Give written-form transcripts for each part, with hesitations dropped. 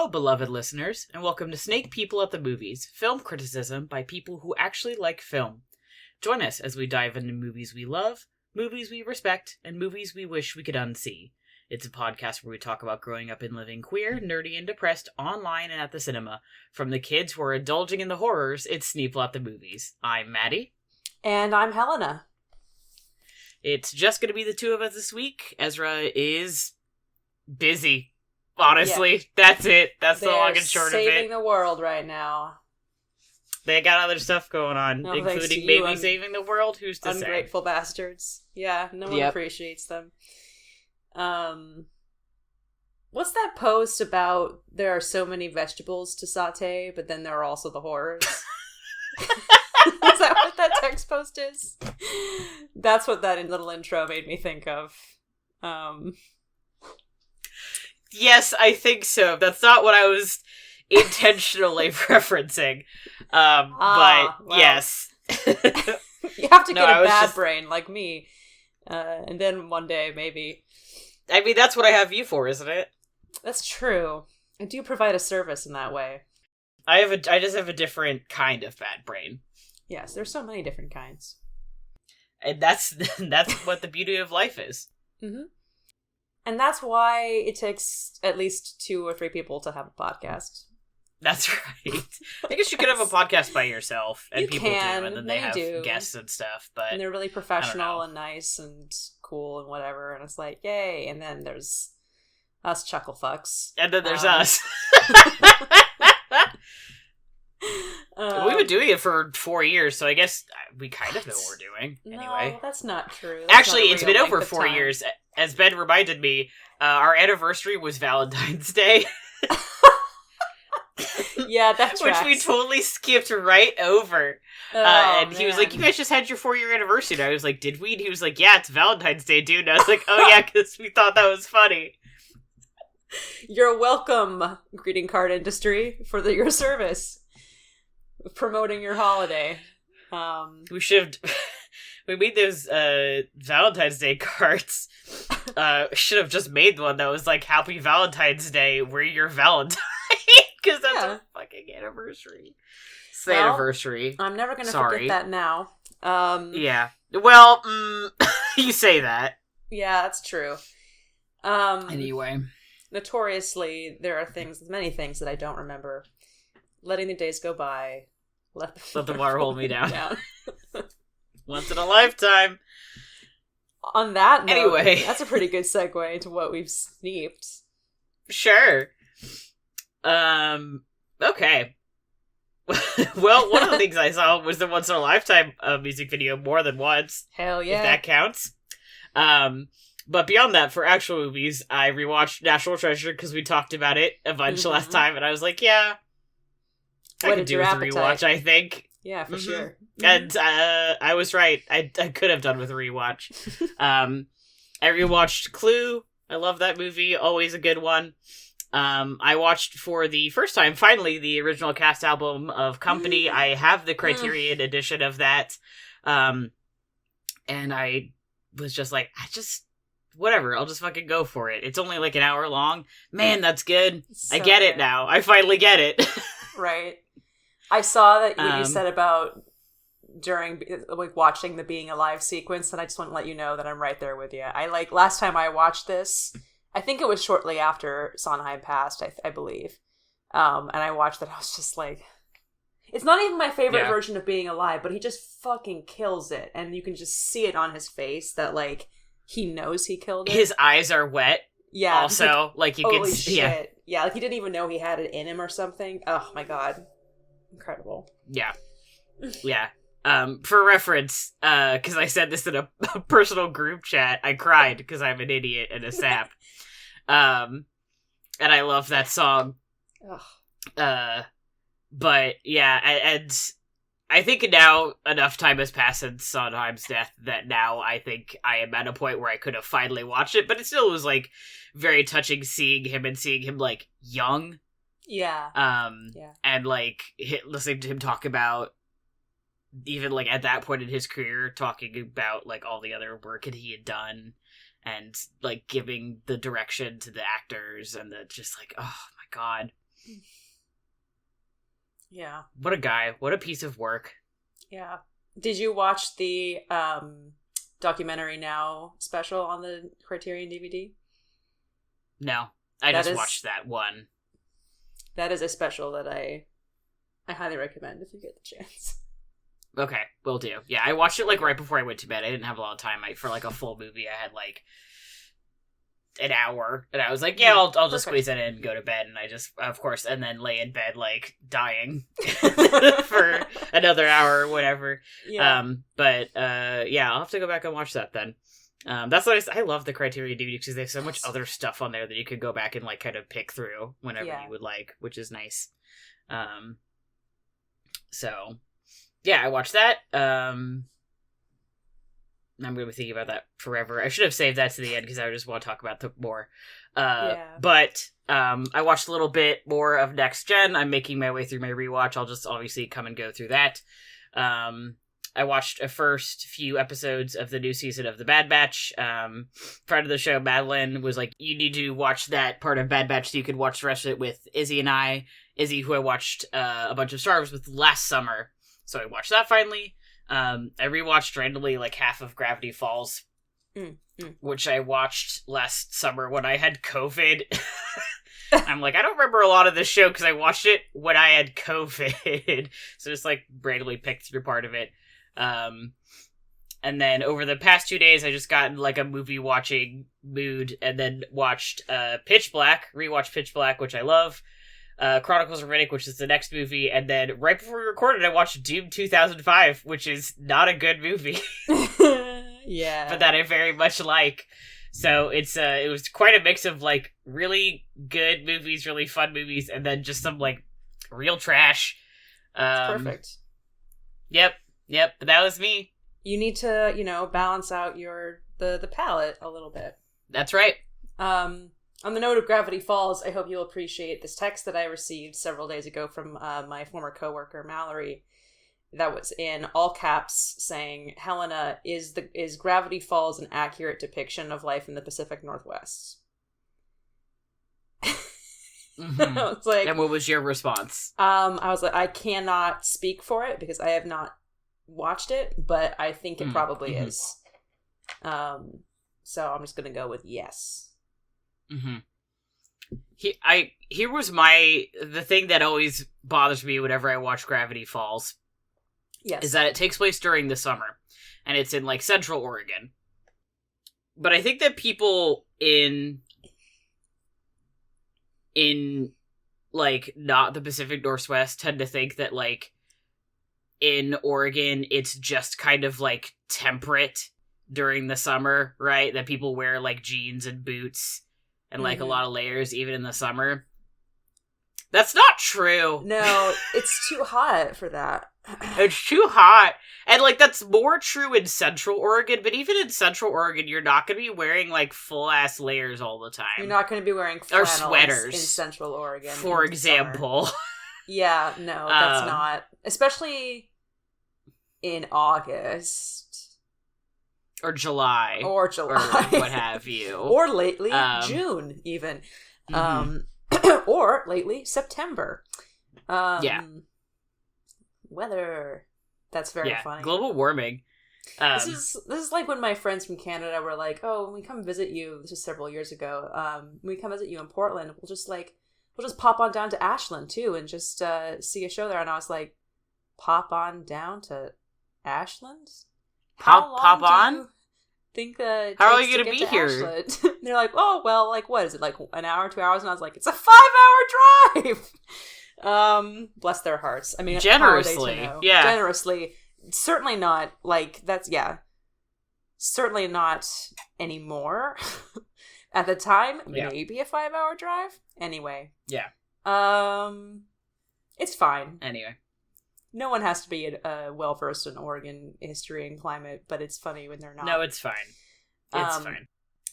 Hello, beloved listeners, and welcome to Snake People at the Movies, film criticism by people who actually like film. Join us as we dive into movies we love, movies we respect, and movies we wish we could unsee. It's a podcast where we talk about growing up and living queer, nerdy, and depressed online and at the cinema. From the kids who are indulging in the horrors, it's Snake People at the Movies. I'm Matty. And I'm Helena. It's just going to be the two of us this week. Ezra is busy. Honestly, That's it. That's the long and short of it. They're saving the world right now. They got other stuff going on, including maybe saving the world. Who's to say? Ungrateful bastards. Yeah, no one appreciates them. What's that post about there are so many vegetables to saute, but then there are also the horrors? Is that what that text post is? That's what that little intro made me think of. Yes, I think so. That's not what I was intentionally referencing. But yes. You have to get a bad brain like me. And then one day, maybe. I mean, that's what I have you for, isn't it? That's true. I do provide a service in that way. I just have a different kind of bad brain. Yes, there's so many different kinds. And that's what the beauty of life is. Mm-hmm. And that's why it takes at least 2 or 3 people to have a podcast. That's right. I guess you could have a podcast by yourself, and people do, and then they have guests and stuff. But and they're really professional and nice and cool and whatever, and it's like, yay! And then there's us chuckle fucks, and then there's us. We've been doing it for 4 years, so I guess we kind of know what we're doing. Anyway, no, that's not true. Actually, it's been over 4 years. As Ben reminded me, our anniversary was Valentine's Day. Yeah, that tracks. Which we totally skipped right over. And he was like, you guys just had your 4-year anniversary. And I was like, did we? And he was like, yeah, it's Valentine's Day, dude. And I was like, oh yeah, because we thought that was funny. You're welcome, greeting card industry, for your service. Promoting your holiday. We should have... We made those Valentine's Day cards. Should have just made one that was like, Happy Valentine's Day, we're your Valentine. Because that's our fucking anniversary. It's the anniversary. I'm never going to forget that now. Yeah. Well, you say that. Yeah, that's true. Anyway. Notoriously, there are many things that I don't remember. Letting the days go by. Let the water hold me down. Once in a lifetime. On that note, anyway, that's a pretty good segue into what we've sneeped. Sure. Okay. Well, one of the things I saw was the Once in a Lifetime music video more than once. Hell yeah. If that counts. But beyond that, for actual movies, I rewatched National Treasure because we talked about it a bunch last time, and I was like, yeah, I could do with a rewatch, I think. Yeah, for sure. And I was right. I could have done with a rewatch. I rewatched Clue. I love that movie. Always a good one. I watched for the first time, finally, the original cast album of Company. I have the Criterion edition of that. And I was just like, whatever, I'll just fucking go for it. It's only like an hour long. Man, that's good. So I get it now. I finally get it. Right. I saw that what you said about during like watching the being alive sequence, and I just want to let you know that I'm right there with you. Last time I watched this, I think it was shortly after Sondheim passed, I believe. And I watched it, I was just like, it's not even my favorite version of Being Alive, but he just fucking kills it. And you can just see it on his face that, like, he knows he killed it. His eyes are wet. Yeah. Also, like you can see. Shit. Yeah, like he didn't even know he had it in him or something. Oh my god. Incredible. Yeah. Yeah. For reference, because I said this in a personal group chat, I cried because I'm an idiot and a sap. And I love that song. Ugh. But yeah, and I think now enough time has passed since Sondheim's death that now I think I am at a point where I could have finally watched it, but it still was like very touching seeing him like young. Yeah. And like listening to him talk about even like at that point in his career, talking about like all the other work that he had done and like giving the direction to the actors and the just like, oh my god. Yeah. What a guy. What a piece of work. Yeah. Did you watch the Documentary Now special on the Criterion DVD? No. I just watched that one. That is a special that I highly recommend if you get the chance. Okay, will do. Yeah, I watched it, like, right before I went to bed. I didn't have a lot of time. For, like, a full movie, I had, like, an hour. And I was like, yeah, I'll just squeeze it in and go to bed. And I just, of course, and then lay in bed, like, dying for another hour or whatever. Yeah. Yeah, I'll have to go back and watch that then. That's what I love the Criterion DVD because they have so much other stuff on there that you could go back and, like, kind of pick through whenever you would like, which is nice. So, yeah, I watched that. I'm going to be thinking about that forever. I should have saved that to the end because I just want to talk about it more. But I watched a little bit more of Next Gen. I'm making my way through my rewatch. I'll just obviously come and go through that. I watched a first few episodes of the new season of The Bad Batch. Friend of the show, Madeline, was like, you need to watch that part of Bad Batch so you could watch the rest of it with Izzy and I. Izzy, who I watched a bunch of Star Wars with last summer. So I watched that finally. I rewatched randomly like half of Gravity Falls, which I watched last summer when I had COVID. I'm like, I don't remember a lot of this show because I watched it when I had COVID. So just like randomly picked through part of it. And then over the past 2 days, I just got in like a movie watching mood and then watched Pitch Black, rewatched Pitch Black, which I love. Chronicles of Riddick, which is the next movie, and then right before we recorded, I watched Doom 2005, which is not a good movie. Yeah. But that I very much like. So it was quite a mix of like really good movies, really fun movies, and then just some like real trash. Perfect. Yep. But that was me. You need to, balance out the palette a little bit. That's right. On the note of Gravity Falls, I hope you'll appreciate this text that I received several days ago from my former coworker Mallory. That was in all caps, saying, "Helena, is Gravity Falls an accurate depiction of life in the Pacific Northwest?" Mm-hmm. I was like, and what was your response? I was like, I cannot speak for it because I have not watched it, but I think it probably is. So I'm just gonna go with yes. Mm-hmm. Here was the thing that always bothers me whenever I watch Gravity Falls. Yes. Is that it takes place during the summer, and it's in like Central Oregon. But I think that people in like not the Pacific Northwest tend to think that like in Oregon it's just kind of like temperate during the summer, right? That people wear like jeans and boots and like a lot of layers even in the summer. That's not true. No, it's too hot for that. It's too hot. And like that's more true in Central Oregon, but even in Central Oregon you're not going to be wearing like full ass layers all the time. You're not going to be wearing or sweaters in Central Oregon, for example. Yeah, no, that's not. Especially in August. Or July. Or what have you. Or lately, June, even. Or lately, September. Yeah. Weather. That's very funny. Global warming. This is like when my friends from Canada were like, "Oh, when we come visit you," this was several years ago. When we come visit you in Portland, we'll just pop on down to Ashland too, and just see a show there. And I was like, "Pop on down to Ashland? Pop on? Think how are you gonna be here?" They're like, "Oh, well, like what is it, like an hour, 2 hours?" And I was like, "It's a 5-hour drive." Bless their hearts. I mean, generously, generously. Certainly not like that's certainly not anymore. At the time, maybe a 5-hour drive. Anyway, it's fine. Anyway, no one has to be well versed in Oregon history and climate, but it's funny when they're not. No, it's fine. It's fine.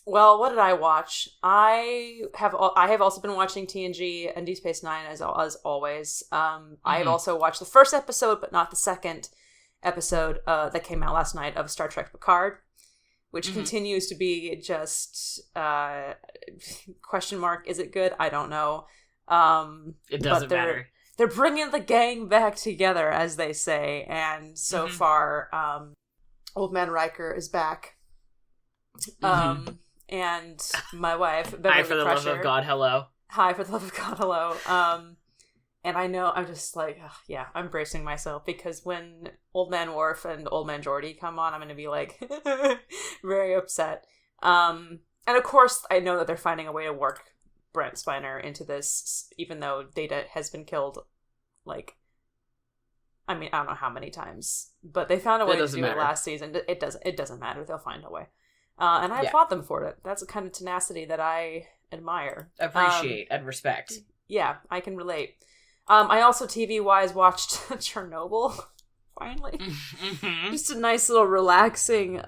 Well, what did I watch? I have also been watching TNG and Deep Space Nine as always. I have also watched the first episode, but not the second episode that came out last night of Star Trek Picard, which continues to be just question mark. Is it good? I don't know. It doesn't matter. They're bringing the gang back together, as they say, and so far, Old Man Riker is back. And my wife, Beverly Hi for the Crusher, love of God, hello. Hi for the love of God, hello. And I know I'm just like, I'm bracing myself, because when Old Man Worf and Old Man Geordi come on, I'm going to be like very upset. And of course, I know that they're finding a way to work Brent Spiner into this, even though Data has been killed, like, I mean, I don't know how many times, but they found a way to do it last season. It doesn't matter. They'll find a way. And I applaud them for it. That's a kind of tenacity that I admire. Appreciate and respect. Yeah, I can relate. I also, TV-wise, watched Chernobyl, finally. Mm-hmm. Just a nice little relaxing,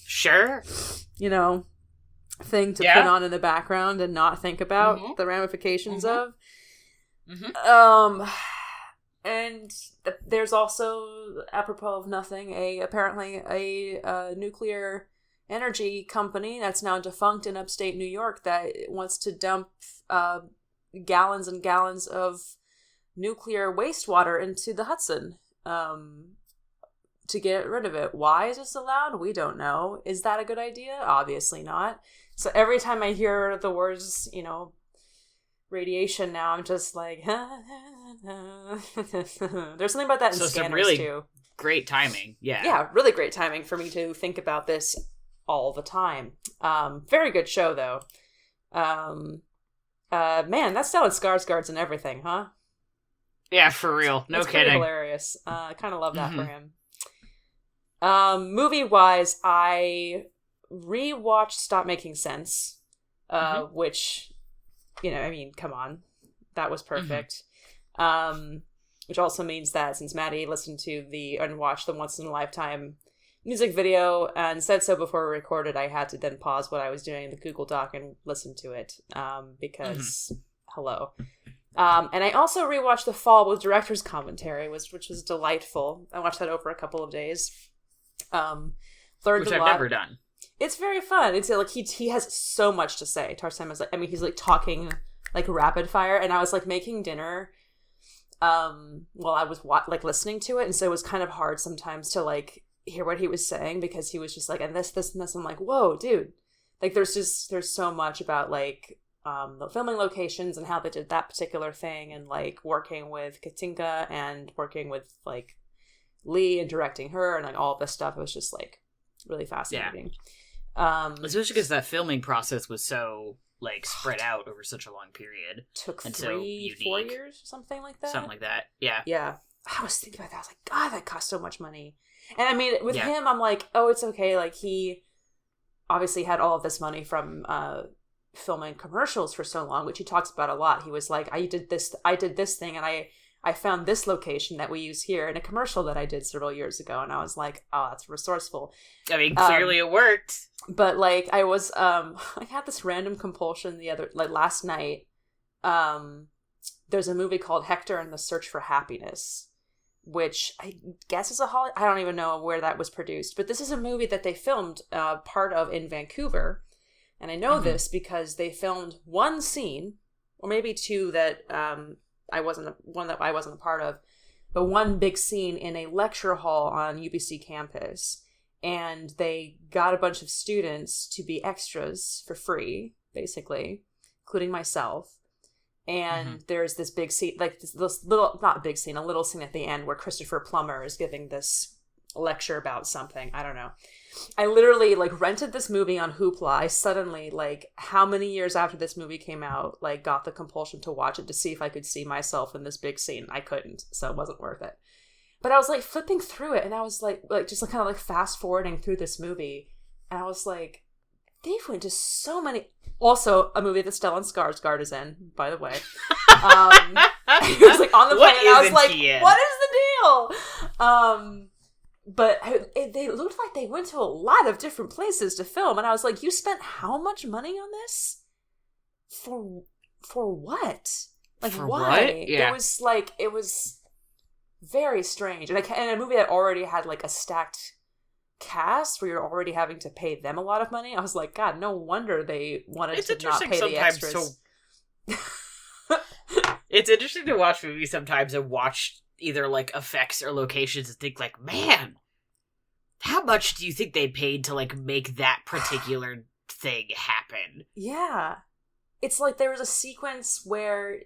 sure, thing to put on in the background and not think about the ramifications of. Mm-hmm. And there's also, apropos of nothing, apparently a nuclear energy company that's now defunct in upstate New York that wants to dump gallons and gallons of nuclear wastewater into the Hudson to get rid of it. Why is this allowed? We don't know. Is that a good idea? Obviously not. So every time I hear the words, radiation now, I'm just like, there's something about that in Scanners really too. Great timing. Yeah, really great timing for me to think about this all the time. Very good show though. Man, that's Stellan Skarsgård's and everything, huh? Yeah, for real. No it's kidding. Hilarious. I kind of love that for him. Movie-wise, I rewatched Stop Making Sense, which, come on. That was perfect. Which also means that since Matty listened to and watched the once-in-a-lifetime music video and said so before we recorded, I had to then pause what I was doing in the Google Doc and listen to it, because, hello. And I also rewatched The Fall with director's commentary, which was delightful. I watched that over a couple of days. Learned which a I've lot. never done. It's very fun. It's like he has so much to say. Tarsem is like, he's like talking like rapid fire, and I was like making dinner while I was listening to it, and so it was kind of hard sometimes to like hear what he was saying, because he was just like, and this and this. I'm like, whoa, dude! Like there's so much about like the filming locations and how they did that particular thing, and like working with Katinka and working with like Lee and directing her and like all of this stuff. It was just like really fascinating. Especially because that filming process was so like spread out over such a long period. Took and 4 years or something like that. Something like that. Yeah. Yeah. I was thinking about that. I was like, God, that cost so much money. And I mean, with him, I'm like, oh, it's okay. Like he obviously had all of this money from filming commercials for so long, which he talks about a lot. He was like, I did this thing, and I found this location that we use here in a commercial that I did several years ago. And I was like, oh, that's resourceful. I mean, clearly it worked. But like I was, I had this random compulsion last night. There's a movie called Hector and the Search for Happiness, which I guess is I don't even know where that was produced, but this is a movie that they filmed part of in Vancouver. And I know this because they filmed one scene, or maybe two that I wasn't a part of, but one big scene in a lecture hall on UBC campus. And they got a bunch of students to be extras for free, basically, including myself. And there's this big scene, like this little, not big scene, a little scene at the end where Christopher Plummer is giving this lecture about something. I don't know. I literally like rented this movie on Hoopla. I suddenly, like, how many years after this movie came out, like got the compulsion to watch it to see if I could see myself in this big scene. I couldn't, so it wasn't worth it. But I was like flipping through it, and I was like just like kind of like fast forwarding through this movie, and I was like, they've went to so many. Also, a movie that Stellan Skarsgård is in, by the way. He was like on the plane, and I was like, what is the deal? But they looked like they went to a lot of different places to film, and I was like, you spent how much money on this? For what? Like, for why? What? Yeah. It was very strange, and a movie that already had like a stacked cast where you're already having to pay them a lot of money. I was like, God, no wonder they wanted to not pay the extras. It's interesting to watch movies sometimes and watch either, like, effects or locations and think, like, man, how much do you think they paid to, like, make that particular thing happen? Yeah. It's like there was a sequence where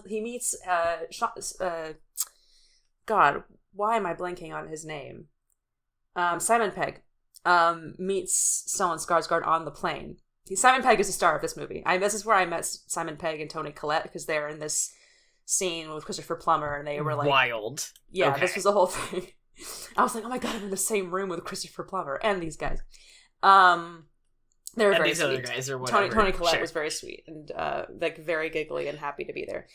he meets, God, why am I blanking on his name? Simon Pegg, meets Stellan Skarsgård on the plane. Simon Pegg is the star of this movie. This is where I met Simon Pegg and Toni Collette, because they're in this scene with Christopher Plummer, and they were like... Wild. Yeah, okay. This was the whole thing. I was like, oh my god, I'm in the same room with Christopher Plummer and these guys. They were very sweet. Other guys or whatever. Toni Collette sure. was very sweet and like very giggly and happy to be there.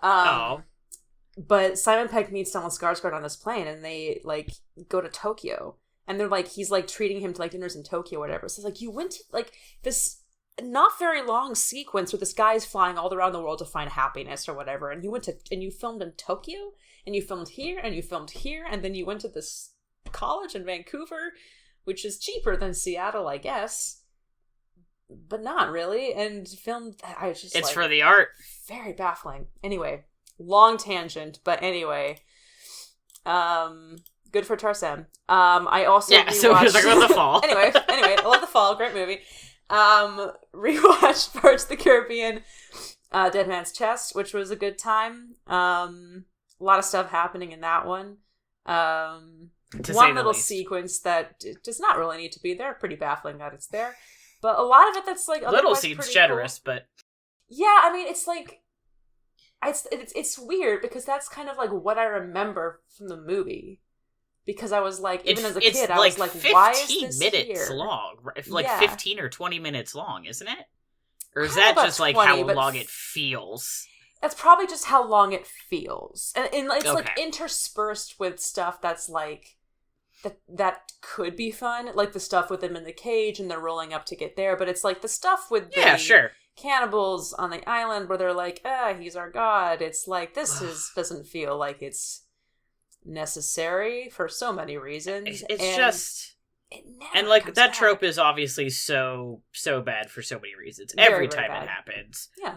But Simon Pegg meets Stellan Skarsgård on this plane, and they like go to Tokyo, and they're like, he's like treating him to like dinners in Tokyo or whatever. So it's like, you went to like this not very long sequence where this guy's flying all around the world to find happiness or whatever, and you filmed in Tokyo, and you filmed here, and you filmed here, and then you went to this college in Vancouver, which is cheaper than Seattle, I guess, but not really, and filmed... It's like, for the art. Very baffling. Anyway, long tangent, but anyway, good for Tarzan. I also rewatched... so he was like, about The Fall. anyway, I love The Fall, great movie. Rewatched Pirates of the Caribbean, Dead Man's Chest, which was a good time. A lot of stuff happening in that one. One little sequence that does not really need to be there. Pretty baffling that it's there, but a lot of it that's like little seems generous, cool. But yeah, I mean, it's like it's weird because that's kind of like what I remember from the movie. Because I was like, even as a kid, I was like, why is this 15 minutes here? long. Like 15 or 20 minutes long, isn't it? Or is Probably that just like 20, how long it feels? That's probably just how long it feels. And it's okay. like interspersed with stuff that's like, that could be fun. Like the stuff with them in the cage and they're rolling up to get there. But it's like the stuff with the cannibals on the island where they're like, he's our god. It's like, doesn't feel like it's necessary for so many reasons. It's just... And like that back. Trope is obviously so bad for so many reasons. Every time it happens. Yeah.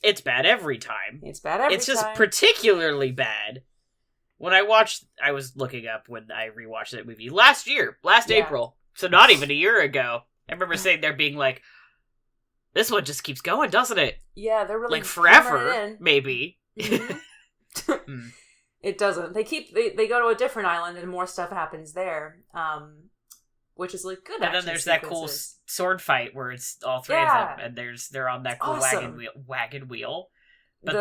It's bad every time. It's bad every time. It's just particularly bad. When I was looking up when I rewatched that movie last April. So not even a year ago. I remember sitting there being like, this one just keeps going, doesn't it? Yeah, they're really... Like forever, maybe. Mm-hmm. It doesn't. They go to a different island and more stuff happens there, which is like good. And then there's that cool sword fight where it's all three of them, and they're on that cool wagon wheel. But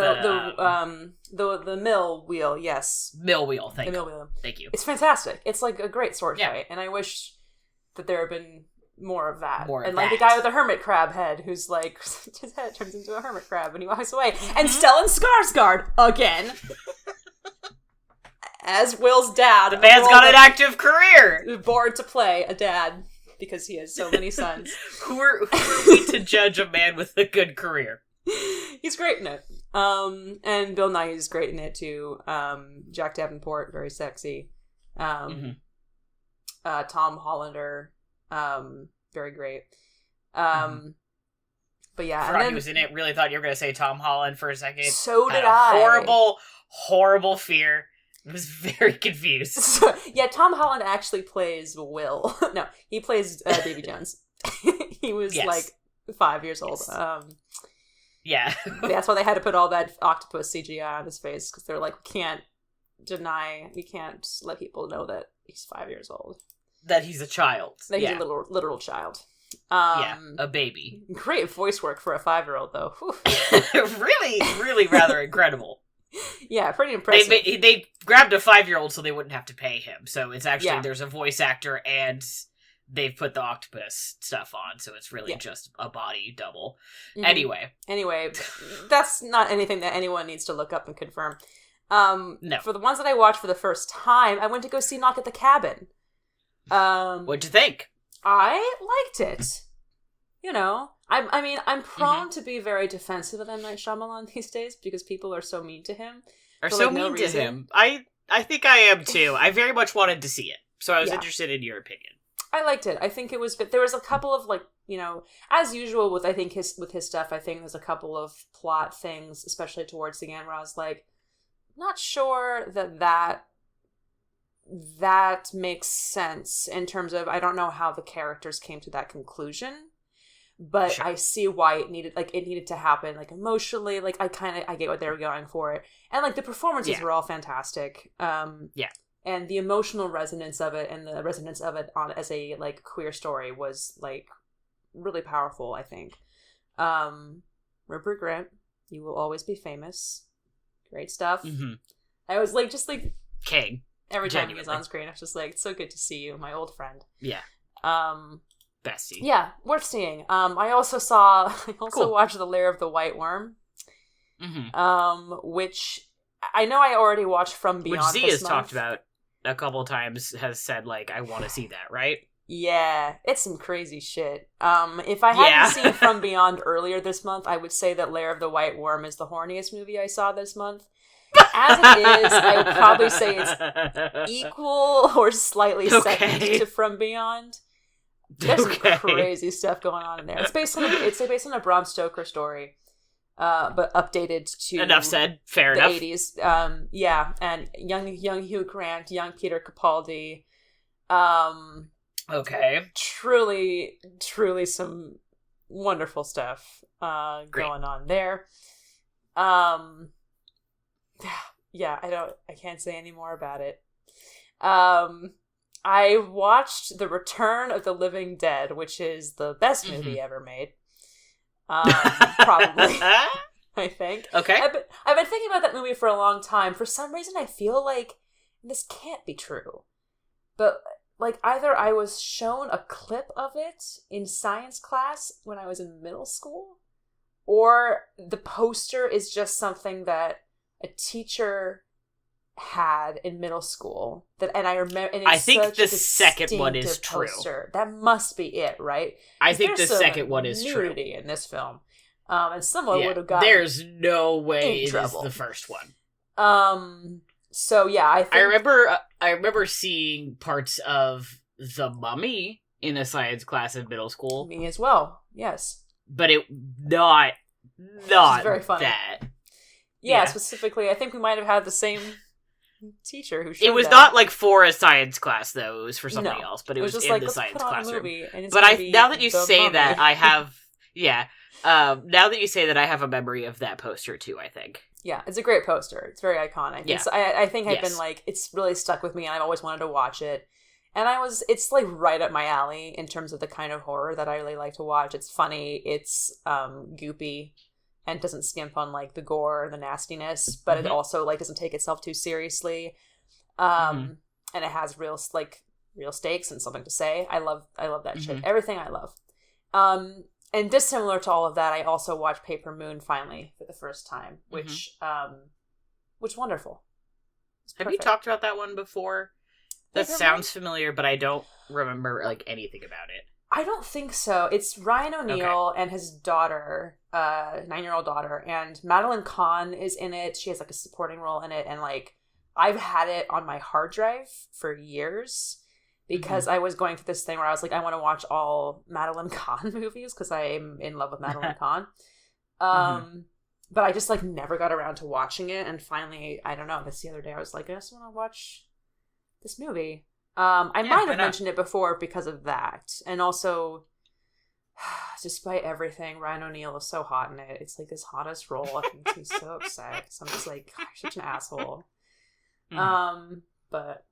the mill wheel, yes, mill wheel. The mill wheel. Thank you. It's fantastic. It's like a great sword fight, and I wish that there had been more of that. Like the guy with the hermit crab head, who's like his head turns into a hermit crab and he walks away, and Stellan Skarsgård again. As Will's dad. The man's got an active career! Bored to play a dad, because he has so many sons. Who are we to judge a man with a good career? He's great in it. And Bill Nighy's great in it, too. Jack Davenport, very sexy. Tom Hollander, very great. But yeah. I forgot he was in it. Really thought you were going to say Tom Holland for a second. So did I. Horrible fear. I was very confused. Tom Holland actually plays Will. No, he plays Davy Jones. He was like 5 years old. Yeah. That's why they had to put all that octopus CGI on his face, because they're like, we can't let people know that he's 5 years old. That he's a child. That he's a literal child. A baby. Great voice work for a 5-year-old, though. Really, really rather incredible. Yeah, pretty impressive. They grabbed a 5-year-old so they wouldn't have to pay him. So it's actually, there's a voice actor and they've put the octopus stuff on. So it's really just a body double. Mm-hmm. Anyway, that's not anything that anyone needs to look up and confirm. No. For the ones that I watched for the first time, I went to go see Knock at the Cabin. What'd you think? I liked it. You know, I'm prone to be very defensive of M. Night Shyamalan these days because people are so mean to him. I think I am too. I very much wanted to see it, so I was interested in your opinion. I liked it. I think it was good. There was a couple of like, you know, as usual with I think his stuff, I think there's a couple of plot things, especially towards the end, where I was like, not sure that makes sense in terms of I don't know how the characters came to that conclusion, but sure. I see why it needed to happen, like emotionally. Like I get what they were going for it, and like the performances were all fantastic. And the emotional resonance of it and the resonance of it on as a like queer story was like really powerful, I think. Rupert Grint, you will always be famous. Great stuff. Mm-hmm. I was like, just like king. Every time he was on screen, I was just like, it's so good to see you, my old friend. Yeah. Bestie. Yeah, worth seeing. I also watched The Lair of the White Worm. Mm-hmm. Which I know I already watched From Beyond. Which Z has talked about a couple times, has said, like, I want to see that, right? Yeah, it's some crazy shit. If I hadn't seen From Beyond earlier this month, I would say that Lair of the White Worm is the horniest movie I saw this month. As it is, I would probably say it's equal or slightly second to From Beyond. There's some crazy stuff going on in there. It's based on a Bram Stoker story, but updated to enough said. Fair enough. The 80s. Yeah, and young Hugh Grant, young Peter Capaldi. Truly some wonderful stuff going on there. Yeah, I can't say any more about it. I watched The Return of the Living Dead, which is the best movie ever made. Probably. I think. Okay. I've been thinking about that movie for a long time. For some reason, I feel like this can't be true. But, like, either I was shown a clip of it in science class when I was in middle school, or the poster is just something that a teacher had in middle school and I remember. And I think the second one is poster. True. That must be it, right? I think the second one is true. Nudity in this film, and someone would have gotten. There's no way it is the first one. So yeah, I remember seeing parts of The Mummy in a science class in middle school. Me as well. Yes, but it not very funny. That. Yeah, specifically, I think we might have had the same teacher who showed it was that. Not like for a science class though, it was for something else, but it was just in like, the science classroom. But now that you say that, I have now that you say that, I have a memory of that poster too, I think. Yeah, it's a great poster. It's very iconic. Yeah. I think I've been like, it's really stuck with me and I've always wanted to watch it. And it's like right up my alley in terms of the kind of horror that I really like to watch. It's funny, it's goopy, and doesn't skimp on like the gore or the nastiness, but it also like doesn't take itself too seriously. And it has real stakes and something to say. I love that shit. Everything I love. And dissimilar to all of that, I also watched Paper Moon finally for the first time, which wonderful. Have you talked about that one before? That sounds familiar, but I don't remember like anything about it. I don't think so. It's Ryan O'Neal and his daughter, 9-year-old daughter, and Madeline Kahn is in it. She has like a supporting role in it, and like I've had it on my hard drive for years because I was going through this thing where I was like, I want to watch all Madeline Kahn movies because I'm in love with Madeline Kahn. But I just like never got around to watching it, and finally, I don't know, this the other day I was like, I just want to watch this movie. I might have mentioned it before because of that. And also, despite everything, Ryan O'Neal is so hot in it. It's like his hottest role. It makes me so upset. So I'm just like, God, you're such an asshole. But,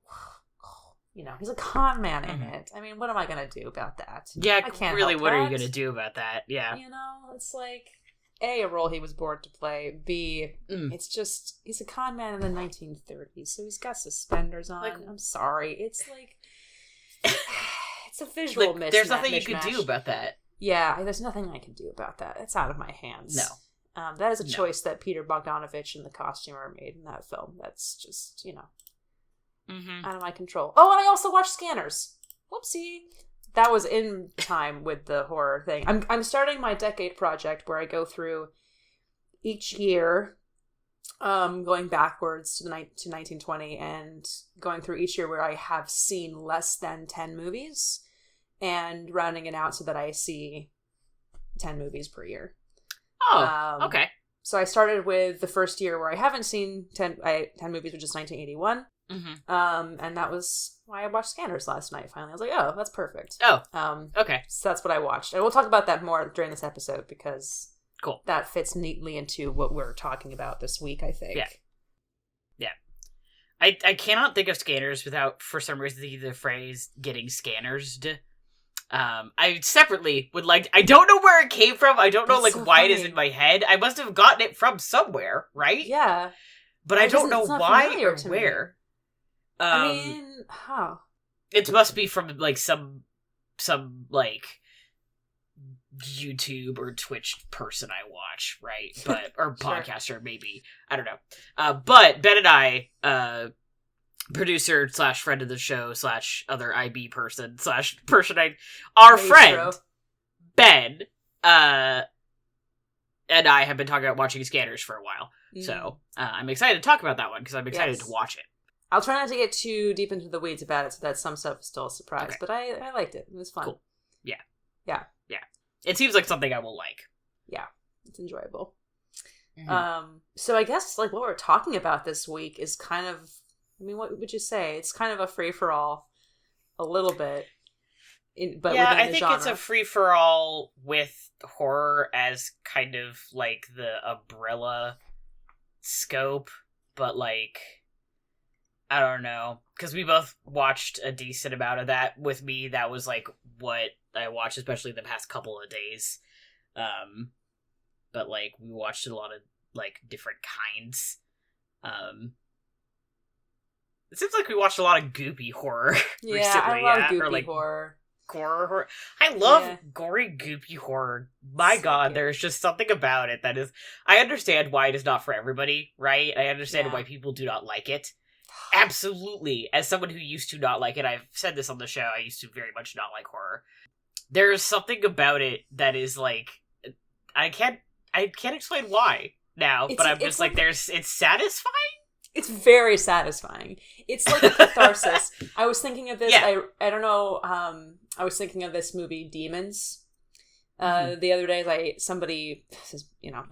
you know, he's a con man in it. I mean, what am I going to do about that? Yeah, I can't really, what are you going to do about that? Yeah. You know, it's like, A, a role he was born to play. B, it's just, he's a con man in the 1930s, so he's got suspenders on. Like, I'm sorry. It's like, it's a visual mismatch. There's nothing you can do about that. Yeah, there's nothing I can do about that. It's out of my hands. No. That is a choice that Peter Bogdanovich and the costumer made in that film. That's just, you know, out of my control. Oh, and I also watched Scanners. Whoopsie. That was in time with the horror thing. I'm starting my decade project where I go through each year, going backwards to 1920 and going through each year where I have seen less than 10 movies and rounding it out so that I see 10 movies per year. Oh, okay. So I started with the first year where I haven't seen 10 movies, which is 1981. Mm-hmm. And that was why I watched Scanners last night, finally. I was like, oh, that's perfect. Oh, okay. So that's what I watched. And we'll talk about that more during this episode because cool. That fits neatly into what we're talking about this week, I think. Yeah. I cannot think of Scanners without, for some reason, the phrase getting scanners-d. I separately would like... I don't know where it came from. I don't know why funny. It is in my head. I must have gotten it from somewhere, right? Yeah. But I don't know why or where. I mean, how? It must be from, some YouTube or Twitch person I watch, right? But or sure. Podcaster, maybe. I don't know. But Ben and I, producer / friend of the show / other IB person / person our friend Ben, and I have been talking about watching Scanners for a while. So I'm excited to talk about that one because I'm excited to watch it. I'll try not to get too deep into the weeds about it so that some stuff is still a surprise. Okay. But I liked it. It was fun. Cool. Yeah. Yeah. Yeah. It seems like something I will like. Yeah. It's enjoyable. So I guess what we're talking about this week is kind of, what would you say? It's kind of a free-for-all a little bit. But yeah, I think genre. It's a free-for-all with horror as kind of the umbrella scope, but I don't know, because we both watched a decent amount of that. With me, that was what I watched, especially the past couple of days. But we watched a lot of different kinds. It seems like we watched a lot of goopy horror recently. I love goopy horror. Gore horror. I love gory, goopy horror. My God, there's just something about it that is... I understand why it is not for everybody, right? I understand why people do not like it. Absolutely. As someone who used to not like it, I've said this on the show, I used to very much not like horror. There's something about it that is I can't explain why now, but I'm just it's satisfying? It's very satisfying. It's like a catharsis. I was thinking of this, I don't know, I was thinking of this movie, Demons. The other day, somebody,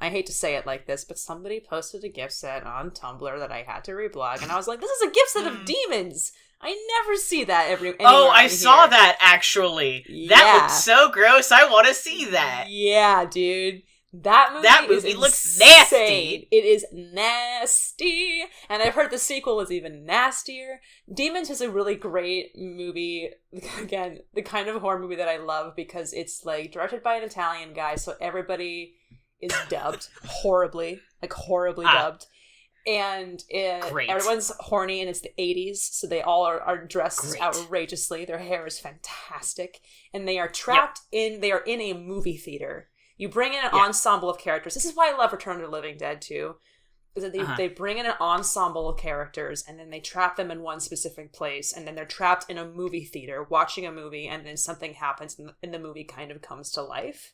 I hate to say it like this, but somebody posted a gift set on Tumblr that I had to reblog, and I was like, this is a gift set of demons! I never see that anywhere. Oh, I saw that, actually! That looked so gross, I want to see that! Yeah, dude. That movie looks nasty. It is nasty. And I've heard the sequel is even nastier. Demons is a really great movie. Again, the kind of horror movie that I love because it's directed by an Italian guy, so everybody is dubbed horribly dubbed. And everyone's horny, and it's the 80s, so they all are dressed outrageously. Their hair is fantastic. And they are trapped they are in a movie theater. You bring in an ensemble of characters. This is why I love Return of the Living Dead, too. Is that they bring in an ensemble of characters, and then they trap them in one specific place, and then they're trapped in a movie theater, watching a movie, and then something happens, and the movie kind of comes to life.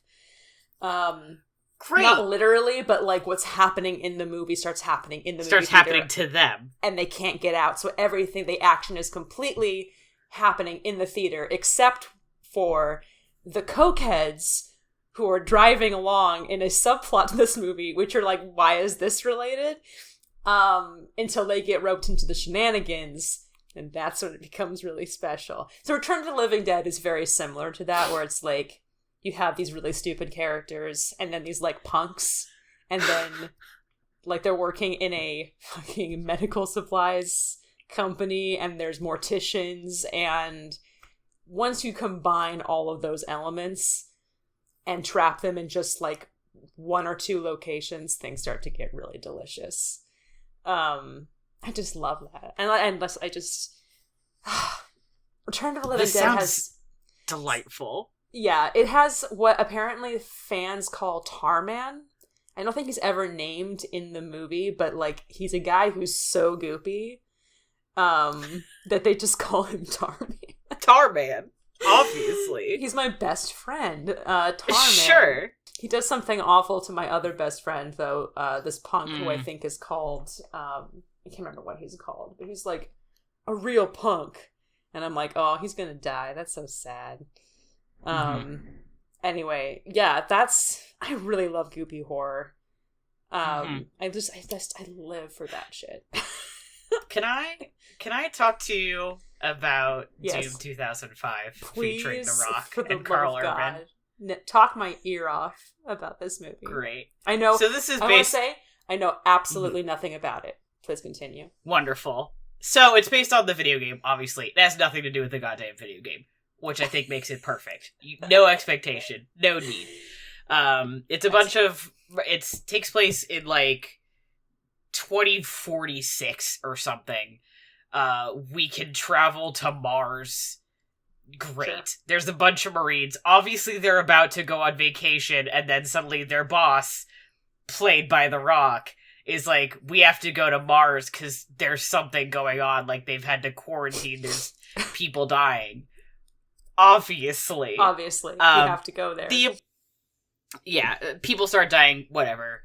Great. Not literally, but what's happening in the movie starts happening in the movie theater. Starts happening to them. And they can't get out, so everything, the action is completely happening in the theater, except for the cokeheads who are driving along in a subplot to this movie, which are why is this related? Until they get roped into the shenanigans, and that's when it becomes really special. So Return of the Living Dead is very similar to that, where it's you have these really stupid characters, and then these punks, and then they're working in a fucking medical supplies company, and there's morticians, and once you combine all of those elements and trap them in just one or two locations, things start to get really delicious. I just love that. And I just Return of the Living Dead has delightful. Yeah, it has what apparently fans call Tarman. I don't think he's ever named in the movie, but he's a guy who's so goopy that they just call him Tarman. Tarman. Obviously. He's my best friend, Tarman. Sure. He does something awful to my other best friend, though, this punk who I think is called, I can't remember what he's called, but he's a real punk. And I'm oh, he's gonna die. That's so sad. Anyway, yeah, I really love goopy horror. I live for that shit. Can I talk to you about Doom 2005 featuring The Rock and Carl Urban? Talk my ear off about this movie. Great. I know. So this is I know absolutely nothing about it. Please continue. Wonderful. So it's based on the video game, obviously. It has nothing to do with the goddamn video game, which I think makes it perfect. No expectation. No need. It's a bunch of... It takes place in, 2046 or something. We can travel to Mars. Great. Sure. There's a bunch of Marines. Obviously, they're about to go on vacation, and then suddenly their boss, played by The Rock, is like, we have to go to Mars because there's something going on. Like, they've had to quarantine. There's people dying. Obviously. You have to go there. People start dying, whatever.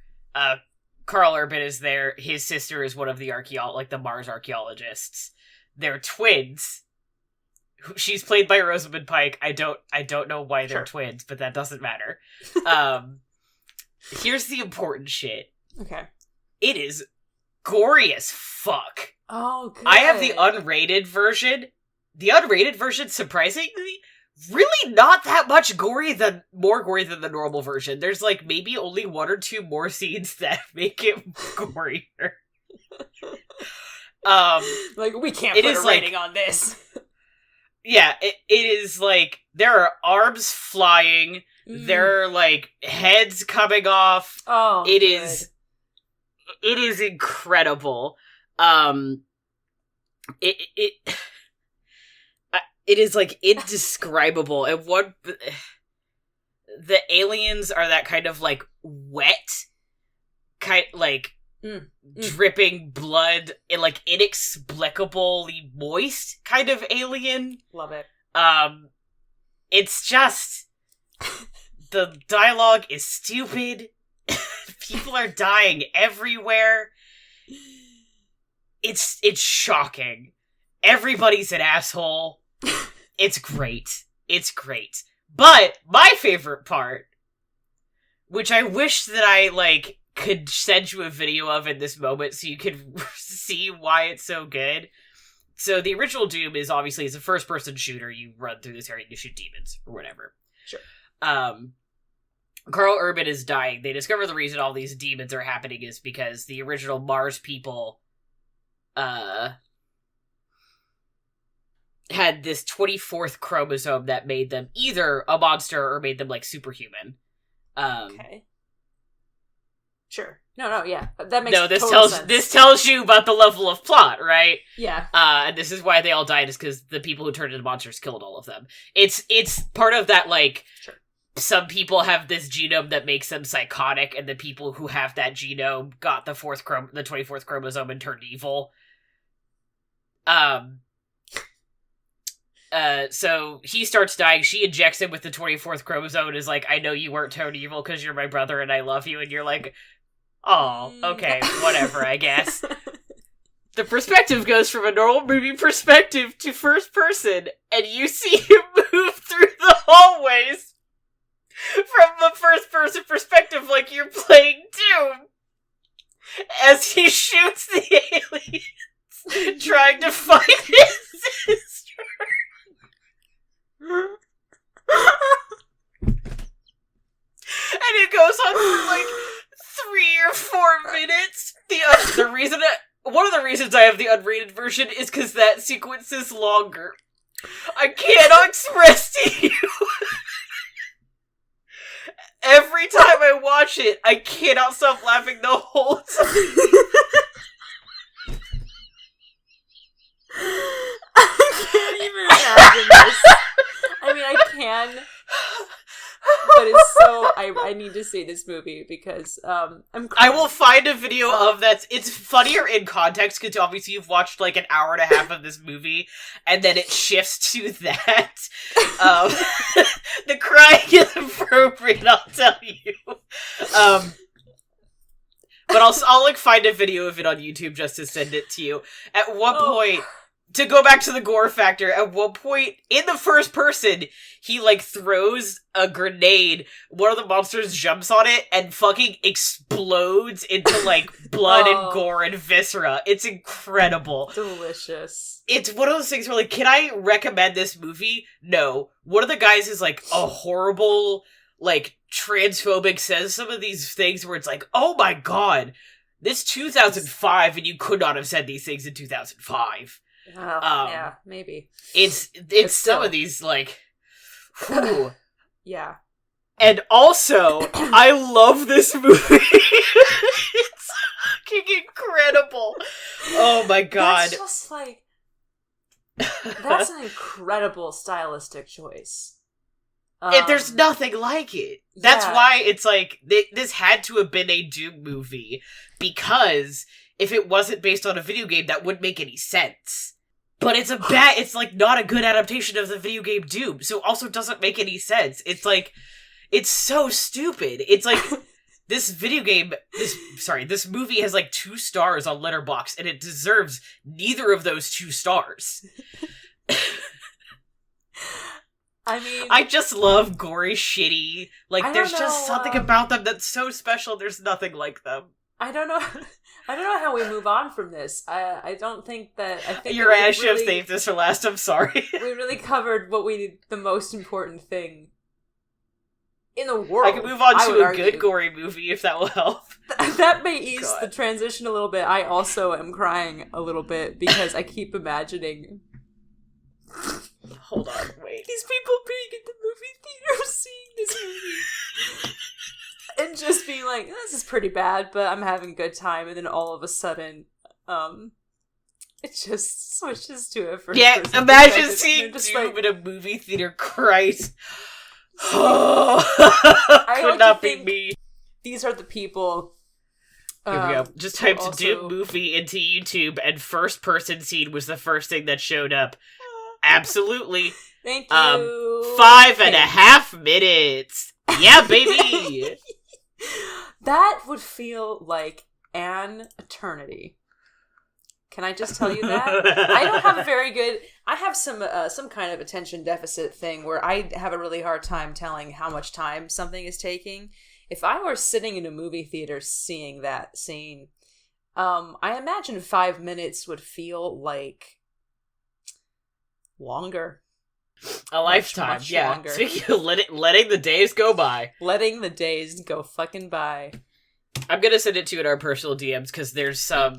Carl Urban is there. His sister is one of the the Mars archaeologists. They're twins. She's played by Rosamund Pike. I don't know why they're twins, but that doesn't matter. Here's the important shit. Okay. It is gory as fuck. Oh, good. I have the unrated version. The unrated version, surprisingly, really not that much more gory than the normal version. There's maybe only one or two more scenes that make it gorier. We can't put a rating on this. Yeah, it is there are arms flying, there are heads coming off. Oh, it is incredible. It is indescribable, and the aliens are that kind of wet, dripping blood, and inexplicably moist kind of alien. Love it. It's just the dialogue is stupid. People are dying everywhere. It's shocking. Everybody's an asshole. It's great. It's great. But my favorite part, which I wish that I could send you a video of in this moment so you could see why it's so good. So the original Doom is obviously it's a first-person shooter. You run through this area and you shoot demons or whatever. Sure. Carl Urban is dying. They discover the reason all these demons are happening is because the original Mars people had this 24th chromosome that made them either a monster or made them superhuman. Okay. Sure. No, yeah. That makes sense. This tells you about the level of plot, right? Yeah. And this is why they all died, is because the people who turned into monsters killed all of them. It's part of that, sure. Some people have this genome that makes them psychotic, and the people who have that genome got the 24th chromosome and turned evil. So he starts dying. She injects him with the 24th chromosome and is like, I know you weren't turned evil because you're my brother and I love you. And you're like, oh, okay, whatever, I guess. The perspective goes from a normal movie perspective to first person, and you see him move through the hallways from the first person perspective like you're playing Doom as he shoots the aliens trying to find his sister. And it goes on for 3 or 4 minutes. One of the reasons I have the unrated version is because that sequence is longer. I cannot express to you. Every time I watch it, I cannot stop laughing the whole time. I can't even imagine this. I mean, I can, but it's so... I need to see this movie because I will find a video of that. It's funnier in context because obviously you've watched an hour and a half of this movie, and then it shifts to that. The crying is appropriate, I'll tell you. But I'll find a video of it on YouTube just to send it to you. At one point, to go back to the gore factor, at one point, in the first person, he, like, throws a grenade, one of the monsters jumps on it, and fucking explodes into, like, blood and gore and viscera. It's incredible. Delicious. It's one of those things where, like, can I recommend this movie? No. One of the guys is, like, a horrible, like, transphobic, says some of these things where it's like, oh my god, this 2005, and you could not have said these things in 2005. Yeah, maybe. It's some of these, like, whew. Yeah. And also, I love this movie. It's fucking incredible. Oh my god. That's just like, that's an incredible stylistic choice. There's nothing like it. That's why it's like, this had to have been a Doom movie, because if it wasn't based on a video game, that wouldn't make any sense. But it's like not a good adaptation of the video game Doom, so also doesn't make any sense. It's like, it's so stupid. It's like, this movie has like 2 stars on Letterboxd, and it deserves neither of those 2 stars. I mean, I just love gory, shitty. Like, there's just something about them that's so special. There's nothing like them. I don't know how we move on from this. I don't think that. I think I should have saved this for last. I'm sorry. We really covered the most important thing in the world. I can move on to a good gory movie if that will help. That may ease the transition a little bit. I also am crying a little bit because I keep imagining. Hold on, wait. These people being in the movie theater seeing this movie. And just being like, this is pretty bad, but I'm having a good time. And then all of a sudden, it just switches to a first person. Imagine seeing Doom in a movie theater. Christ. Could not be me. These are the people. Here we go. Just typed Doom movie into YouTube, and first person scene was the first thing that showed up. Absolutely. Thank you. 5.5 minutes. Yeah, baby. That would feel like an eternity. Can I just tell you that? I don't have a very good... I have some kind of attention deficit thing where I have a really hard time telling how much time something is taking. If I were sitting in a movie theater seeing that scene, I imagine 5 minutes would feel like longer. A lifetime, much yeah. Longer. Speaking of letting the days go by. Letting the days go fucking by. I'm gonna send it to you in our personal DMs because there's some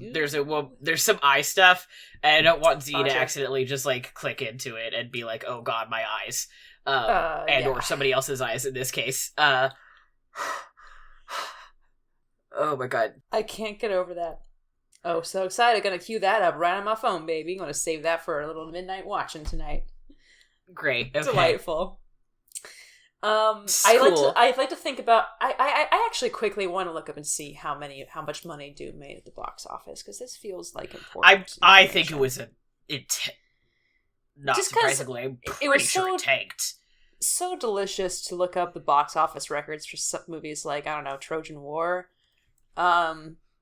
eye stuff, and I don't want Z to accidentally just like click into it and be like, "Oh God, my eyes," or somebody else's eyes in this case. Oh my God, I can't get over that. Oh, so excited! Gonna cue that up right on my phone, baby. Gonna save that for a little midnight watching tonight. Great, okay. Delightful. Cool. I like to think about. I actually quickly want to look up and see how much money Doom made at the box office, because this feels like important. I think it was not just surprisingly, I'm it was sure it tanked. So delicious to look up the box office records for some movies like, I don't know, Trojan War. It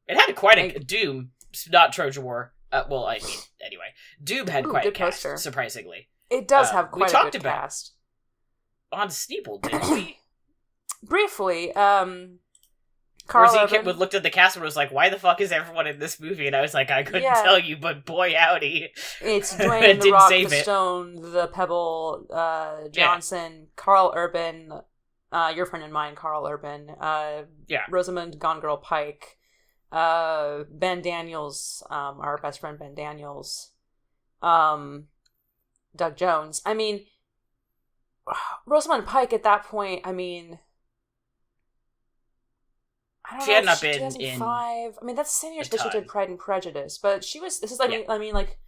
had quite a Doom, not Trojan War. Anyway, Doom had quite a cast, poster. Surprisingly. It does have quite a good cast. On Sneeple, didn't we? Briefly, Carl Urban looked at the cast and was like, why the fuck is everyone in this movie? And I was like, I couldn't tell you, but boy howdy. It's Dwayne The Rock, The Stone, The Pebble, Johnson, Carl Urban, your friend and mine, Carl Urban, Rosamund Gone Girl Pike, Ben Daniels, our best friend Ben Daniels, Doug Jones. I mean, Rosamund Pike at that point, I mean, I don't know. She had not been 2005. I mean, that's the same year that she did Pride and Prejudice, but she was. This is like, I mean, like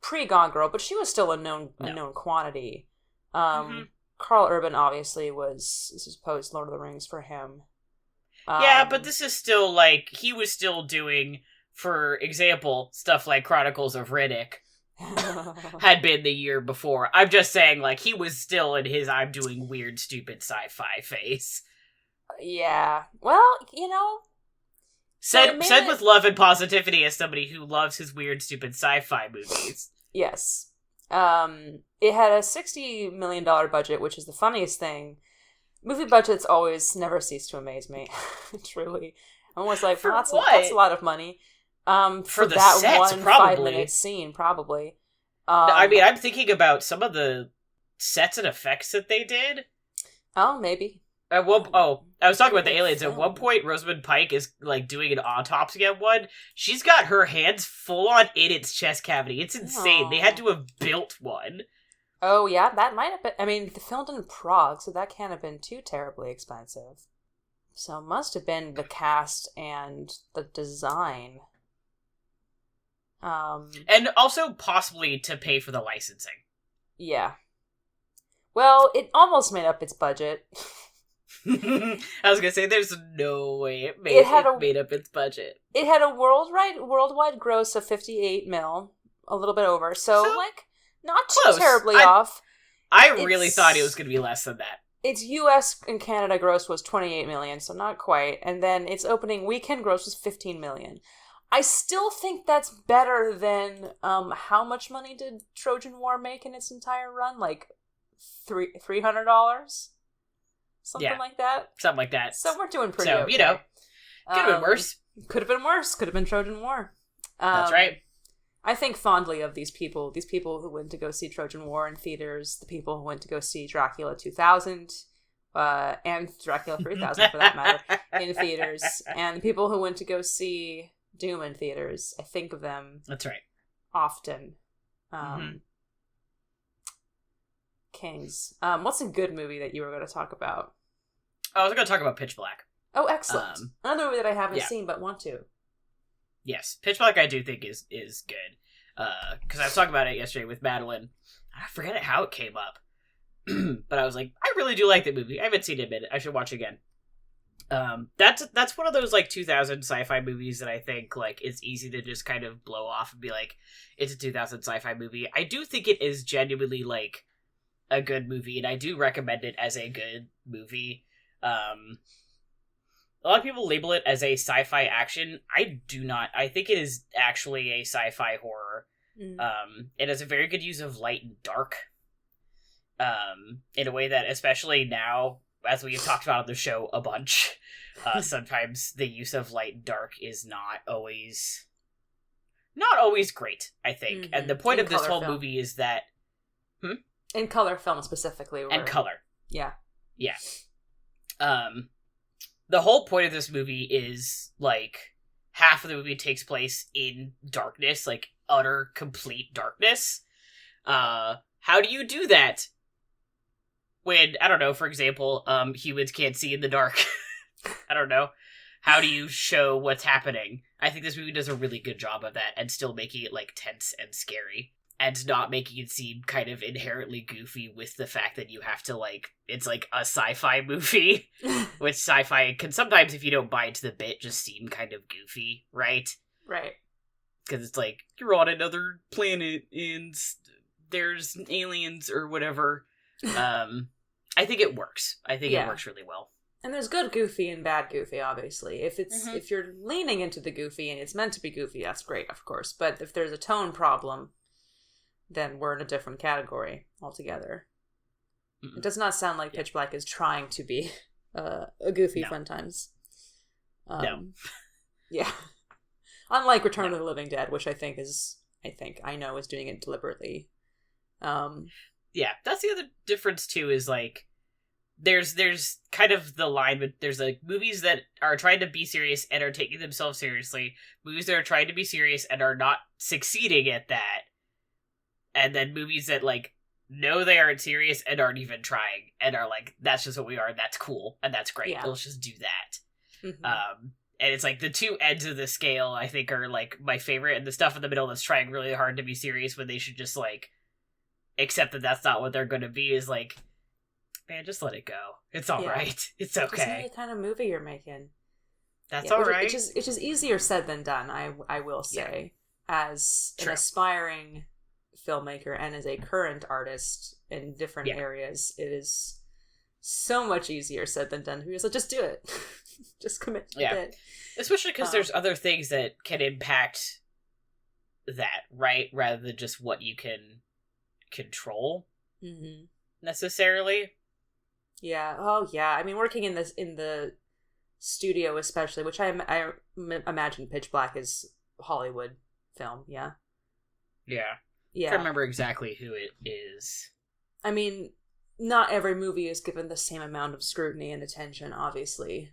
pre-Gone Girl, but she was still a known quantity. Carl Urban obviously this is post Lord of the Rings for him. But this is still like he was still doing, for example, stuff like Chronicles of Riddick. Had been the year before. I'm just saying, like, he was still in his I'm doing weird, stupid sci-fi phase. Yeah. Well, you know... Said with love and positivity as somebody who loves his weird, stupid sci-fi movies. Yes. It had a $60 million budget, which is the funniest thing. Movie budgets always never cease to amaze me. Truly. I'm always like, well, that's a lot of money. For the that sets, one probably. 5-minute scene, probably. I mean, I'm thinking about some of the sets and effects that they did. Oh, maybe. I was talking about the aliens. At one point, Rosamund Pike is, like, doing an autopsy on one. She's got her hands full on in its chest cavity. It's insane. Aww. They had to have built one. Oh, yeah, that might have been... I mean, they filmed in Prague, so that can't have been too terribly expensive. So it must have been the cast and the design. And also possibly to pay for the licensing. Yeah. Well, it almost made up its budget. I was gonna say, there's no way it made up its budget. It had a worldwide gross of 58 mil, a little bit over, so like, not too terribly off. I really thought it was gonna be less than that. Its US and Canada gross was 28 million, so not quite, and then its opening weekend gross was 15 million. I still think that's better than, how much money did Trojan War make in its entire run? Like, $300? Something like that. Something like that. So we're doing pretty okay. You know, could have been worse. Could have been worse. Could have been Trojan War. That's right. I think fondly of these people who went to go see Trojan War in theaters, the people who went to go see Dracula 2000, and Dracula 3000 for that matter, in theaters, and the people who went to go see Doom in theaters. I think of them. That's right. Often. Kings. What's a good movie that you were going to talk about? I was going to talk about Pitch Black. Oh, excellent. Another movie that I haven't seen but want to. Yes, Pitch Black I do think is good. Because I was talking about it yesterday with Madeline. I forget how it came up. But I was like, I really do like the movie. I haven't seen it in a minute. I should watch it again. That's one of those like 2000 sci-fi movies that I think like it's easy to just kind of blow off and be like, it's a 2000 sci-fi movie. I do think it is genuinely like a good movie, and I do recommend it as a good movie. A lot of people label it as a sci-fi action. I do not. I think it is actually a sci-fi horror. It has a very good use of light and dark. In a way that, especially now, as we have talked about on the show a bunch, sometimes the use of light and dark is not always great, I think. And the point of this whole movie is that... In color film specifically. And color. Yeah. Yeah. The whole point of this movie is, like, half of the movie takes place in darkness, like, utter, complete darkness. How do you do that? When, I don't know, for example, humans can't see in the dark. I don't know. How do you show what's happening? I think this movie does a really good job of that, and still making it, like, tense and scary. And not making it seem kind of inherently goofy with the fact that you have to, like, it's like a sci-fi movie, which sci-fi can sometimes, if you don't buy into the bit, just seem kind of goofy, right? Right. Because it's like, you're on another planet and there's aliens or whatever. I think it works. I think it works really well. And there's good goofy and bad goofy, obviously. If you're leaning into the goofy and it's meant to be goofy, that's great, of course. But if there's a tone problem, then we're in a different category altogether. It does not sound like Pitch Black is trying to be a goofy fun times. No. Yeah. Unlike Return of the Living Dead, which I know is doing it deliberately. Yeah, that's the other difference too, is like, there's kind of the line, but there's like movies that are trying to be serious and are taking themselves seriously, movies that are trying to be serious and are not succeeding at that, and then movies that like know they aren't serious and aren't even trying and are like, that's just what we are, and that's cool and that's great. Let's just do that. And it's like the two ends of the scale I think are like my favorite, and the stuff in the middle that's trying really hard to be serious when they should just like accept that that's not what they're going to be is like, man, just let it go. It's all right. It's okay. It's not the kind of movie you're making. That's all right. Which is easier said than done, I will say. As an aspiring filmmaker and as a current artist in different areas, it is so much easier said than done. Who's like, just do it. Just commit to it. Especially because there's other things that can impact that, right? Rather than just what you can control, necessarily. Yeah. Oh, yeah. I mean, working in the studio, especially, which I imagine Pitch Black is Hollywood film. Yeah. Yeah. Yeah. I can't remember exactly who it is. I mean, not every movie is given the same amount of scrutiny and attention, obviously,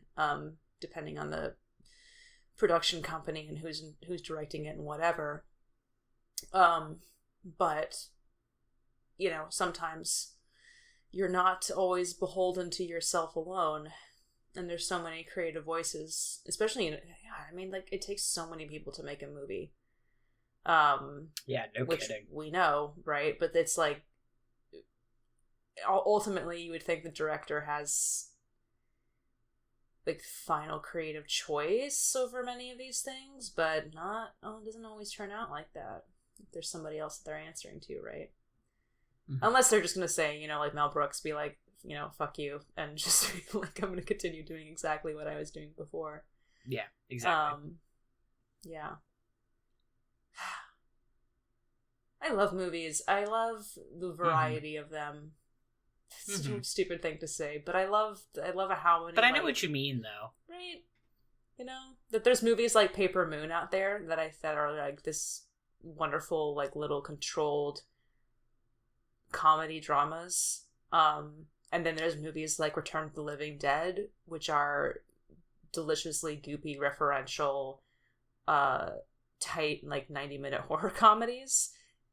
depending on the production company and who's directing it and whatever. But, you know, sometimes you're not always beholden to yourself alone. And there's so many creative voices, especially it takes so many people to make a movie. Yeah, no which kidding. We know, right? But it's like, ultimately you would think the director has like final creative choice over many of these things, but it doesn't always turn out like that. There's somebody else that they're answering to, right? Unless they're just gonna say, you know, like Mel Brooks, be like, you know, fuck you, and just be like, I'm gonna continue doing exactly what I was doing before. Yeah, exactly. Yeah. I love movies. I love the variety of them. It's a stupid thing to say, but I love how many. But I know what you mean, though. Right? You know that there's movies like Paper Moon out there that are like this wonderful, like, little controlled comedy dramas. And then there's movies like Return of the Living Dead, which are deliciously goopy, referential, tight, like 90-minute horror comedies,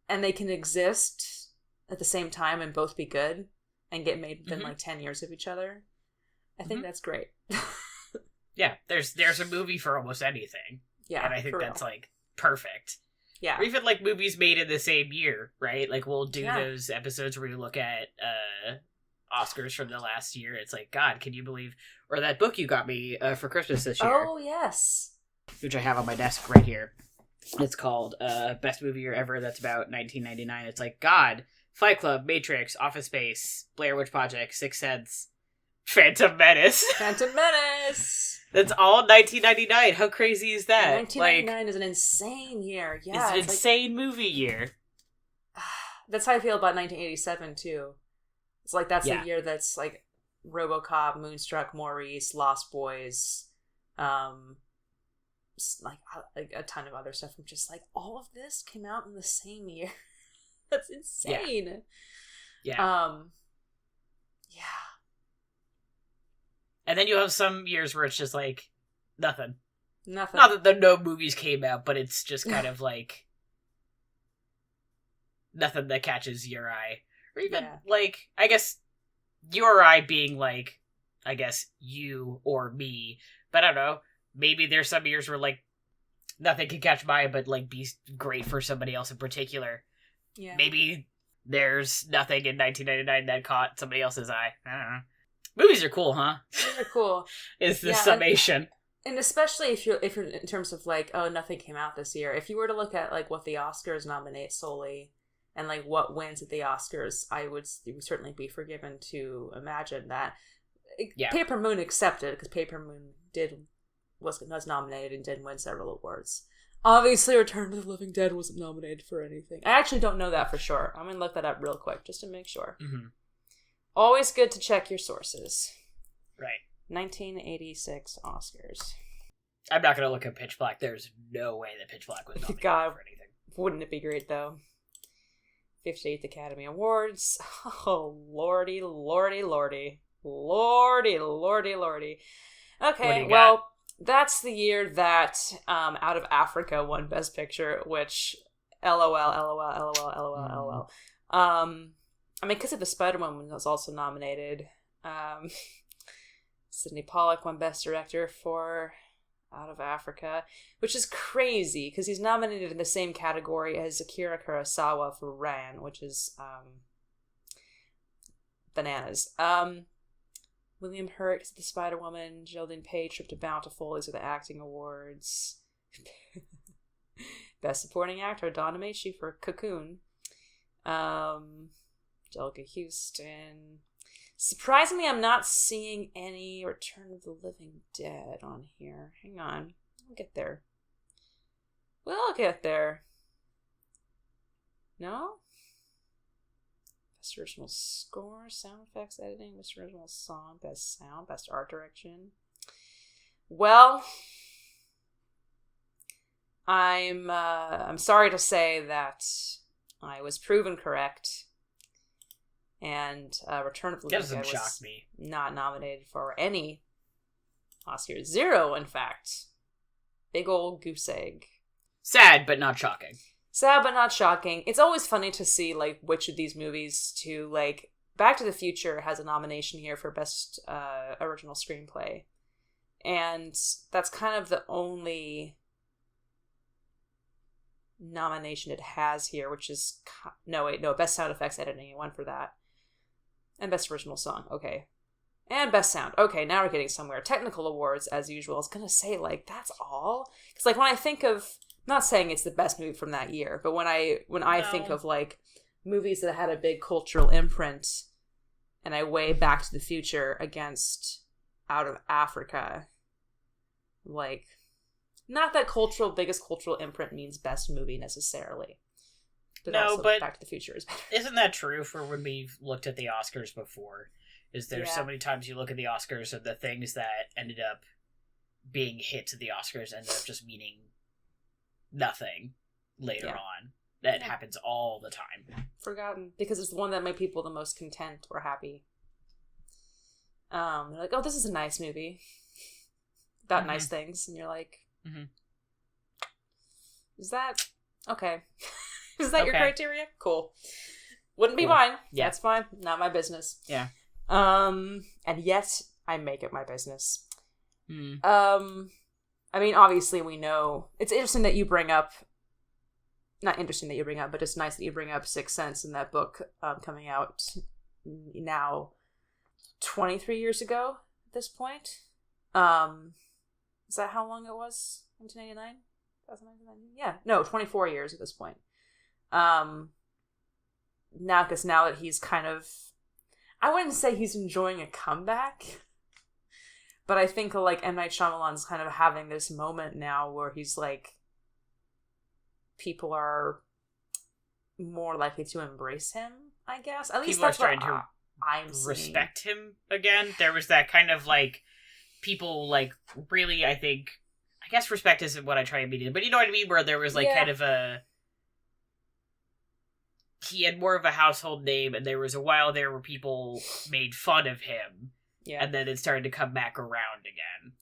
and they can exist at the same time and both be good and get made within like 10 years of each other. I think that's great. Yeah, there's a movie for almost anything. Yeah, and I think that's like perfect. Yeah, or even like movies made in the same year, right? Like we'll do those episodes where we look at Oscars from the last year. It's like, God, can you believe? Or that book you got me for Christmas this year. Oh yes, which I have on my desk right here. It's called Best Movie Year Ever. That's about 1999. It's like, God, Fight Club, Matrix, Office Space, Blair Witch Project, Sixth Sense, Phantom Menace. Phantom Menace. That's all 1999. How crazy is that? 1999 is an insane year. Yeah, it's an insane movie year. That's how I feel about 1987 too. It's like that's the year that's like RoboCop, Moonstruck, Maurice, Lost Boys, like a ton of other stuff. I'm just like, all of this came out in the same year. That's insane. Yeah. Yeah. And then you have some years where it's just like nothing. Nothing. Not that no movies came out, but it's just kind of like nothing that catches your eye. Or even like, I guess your eye being like, I guess you or me. But I don't know. Maybe there's some years where like nothing can catch my eye, but like be great for somebody else in particular. Yeah. Maybe there's nothing in 1999 that caught somebody else's eye. I don't know. Movies are cool, huh? Movies are cool. Is the summation. And especially if you're in terms of like, oh, nothing came out this year. If you were to look at like what the Oscars nominate solely and like what wins at the Oscars, I would certainly be forgiven to imagine that. Paper Moon accepted, because Paper Moon was nominated and did win several awards. Obviously, Return of the Living Dead wasn't nominated for anything. I actually don't know that for sure. I'm going to look that up real quick just to make sure. Mm-hmm. Always good to check your sources. Right. 1986 Oscars. I'm not going to look at Pitch Black. There's no way that Pitch Black was nominated for anything. Wouldn't it be great, though? 58th Academy Awards. Oh, lordy, lordy, lordy. Lordy, lordy, lordy. Okay, well, that's the year that Out of Africa won Best Picture, which LOL, LOL, LOL, LOL, LOL. I mean, because of the Spider-Woman was also nominated. Sidney Pollack won Best Director for Out of Africa, which is crazy because he's nominated in the same category as Akira Kurosawa for Ran, which is bananas. William Hurt is the Spider-Woman. Geraldine Page, Trip to Bountiful. These are the acting awards. Best Supporting Actor, Don Ameche for Cocoon. Jellica Houston. Surprisingly, I'm not seeing any Return of the Living Dead on here. Hang on. We'll get there. We'll get there. No? Best original score, sound effects, editing, best original song, best sound, best art direction. Well, I'm sorry to say that I was proven correct, and Return of the Living Dead was not nominated for any Oscars. 0, in fact. Big old goose egg. Sad, but not shocking. Sad, but not shocking. It's always funny to see, like, which of these movies to, like, Back to the Future has a nomination here for Best Original Screenplay. And that's kind of the only nomination it has here, which is... No, Best Sound Effects Editing. It won for that. And Best Original Song. Okay. And Best Sound. Okay, now we're getting somewhere. Technical awards, as usual. I was going to say, like, that's all? Because, like, when I think of... I'm not saying it's the best movie from that year, but when I think of, like, movies that had a big cultural imprint, and I weigh Back to the Future against Out of Africa, like, not that biggest cultural imprint means best movie necessarily. But no, but Back to the Future is better. Isn't that true for when we've looked at the Oscars before? Is there so many times you look at the Oscars and the things that ended up being hits at the Oscars ended up just meaning nothing later on. That happens all the time. Forgotten. Because it's the one that made people the most content or happy. They're like, oh, this is a nice movie. About nice things. And you're like, is that... Okay. Is that your criteria? Cool. Wouldn't be mine. Yeah. That's fine. Not my business. Yeah. And yet, I make it my business. I mean, obviously we know... It's interesting that you bring up... Not interesting that you bring up, but it's nice that you bring up Sixth Sense in that book coming out now 23 years ago at this point. Is that how long it was? 1989? 2099? Yeah. No, 24 years at this point. Now that he's kind of... I wouldn't say he's enjoying a comeback... But I think, like, M. Night Shyamalan's kind of having this moment now where he's, like, people are more likely to embrace him, I guess. At least people that's what I'm respect him again. There was that kind of, like, people, like, really, I guess respect isn't what I try and mean, but you know what I mean? Where there was, like, kind of he had more of a household name, and there was a while there where people made fun of him. Yeah. And then it started to come back around again.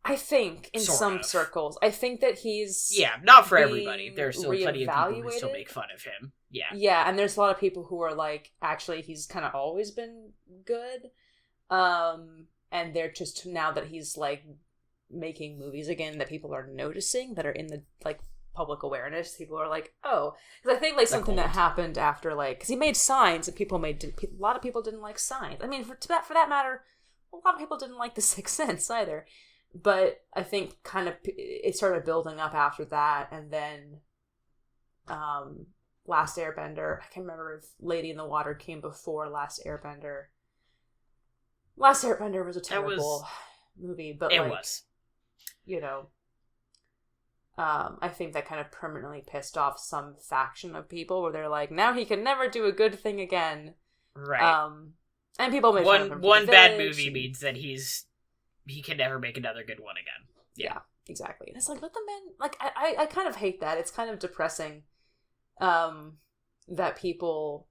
I think, in some circles. I think that he's... Yeah, not for everybody. There's still plenty of people who still make fun of him. Yeah. Yeah, and there's a lot of people who are like, actually, he's kind of always been good. And they're just, now that he's, like, making movies again that people are noticing, that are in the, like, public awareness, people are like, oh. Because I think, like, something that happened after, like... Because he made Signs, and a lot of people didn't like Signs. I mean, for that matter, a lot of people didn't like The Sixth Sense either. But I think kind of it started building up after that, and then Last Airbender. I can't remember if Lady in the Water came before Last Airbender. Last Airbender was a terrible movie, but it was. You know, I think that kind of permanently pissed off some faction of people where they're like, now he can never do a good thing again. Right. And people made fun of him. One bad movie means that he can never make another good one again. Yeah, exactly. And it's like, let the man... Like, I kind of hate that. It's kind of depressing that people...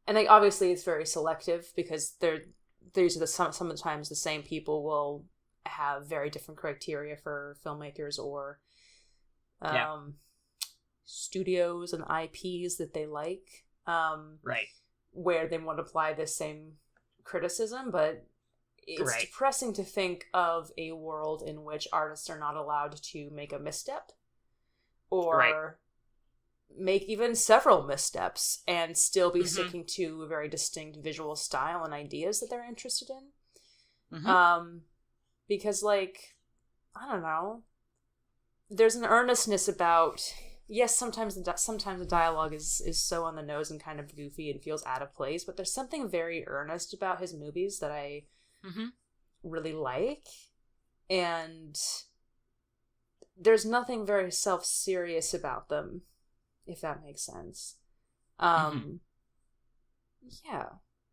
And like, obviously it's very selective because these are sometimes the same people will have very different criteria for filmmakers or studios and IPs that they like. Right. Where they want to apply this same criticism, but it's depressing to think of a world in which artists are not allowed to make a misstep or make even several missteps and still be sticking to a very distinct visual style and ideas that they're interested in. Because, like, I don't know, there's an earnestness about, yes, sometimes the dialogue is so on the nose and kind of goofy and feels out of place, but there's something very earnest about his movies that I really like, and there's nothing very self-serious about them. if that makes sense. Yeah.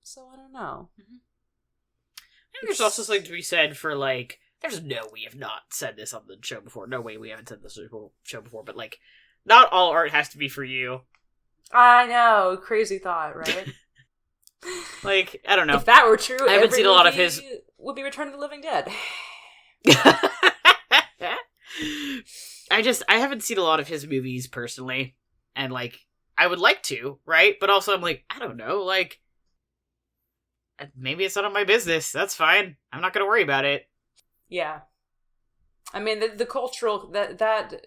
So I don't know. I think there's also something to be said for, like, there's no we have not said this on the show before. No way we haven't said this on the show before, but, like, not all art has to be for you. I know. Crazy thought, right? Like, I don't know. If that were true, I haven't seen a lot of his... would be Return of the Living Dead. I haven't seen a lot of his movies personally, and, like, I would like to, right? But also I'm like, I don't know, like, maybe it's none of my business. That's fine. I'm not going to worry about it. Yeah. I mean, the cultural, that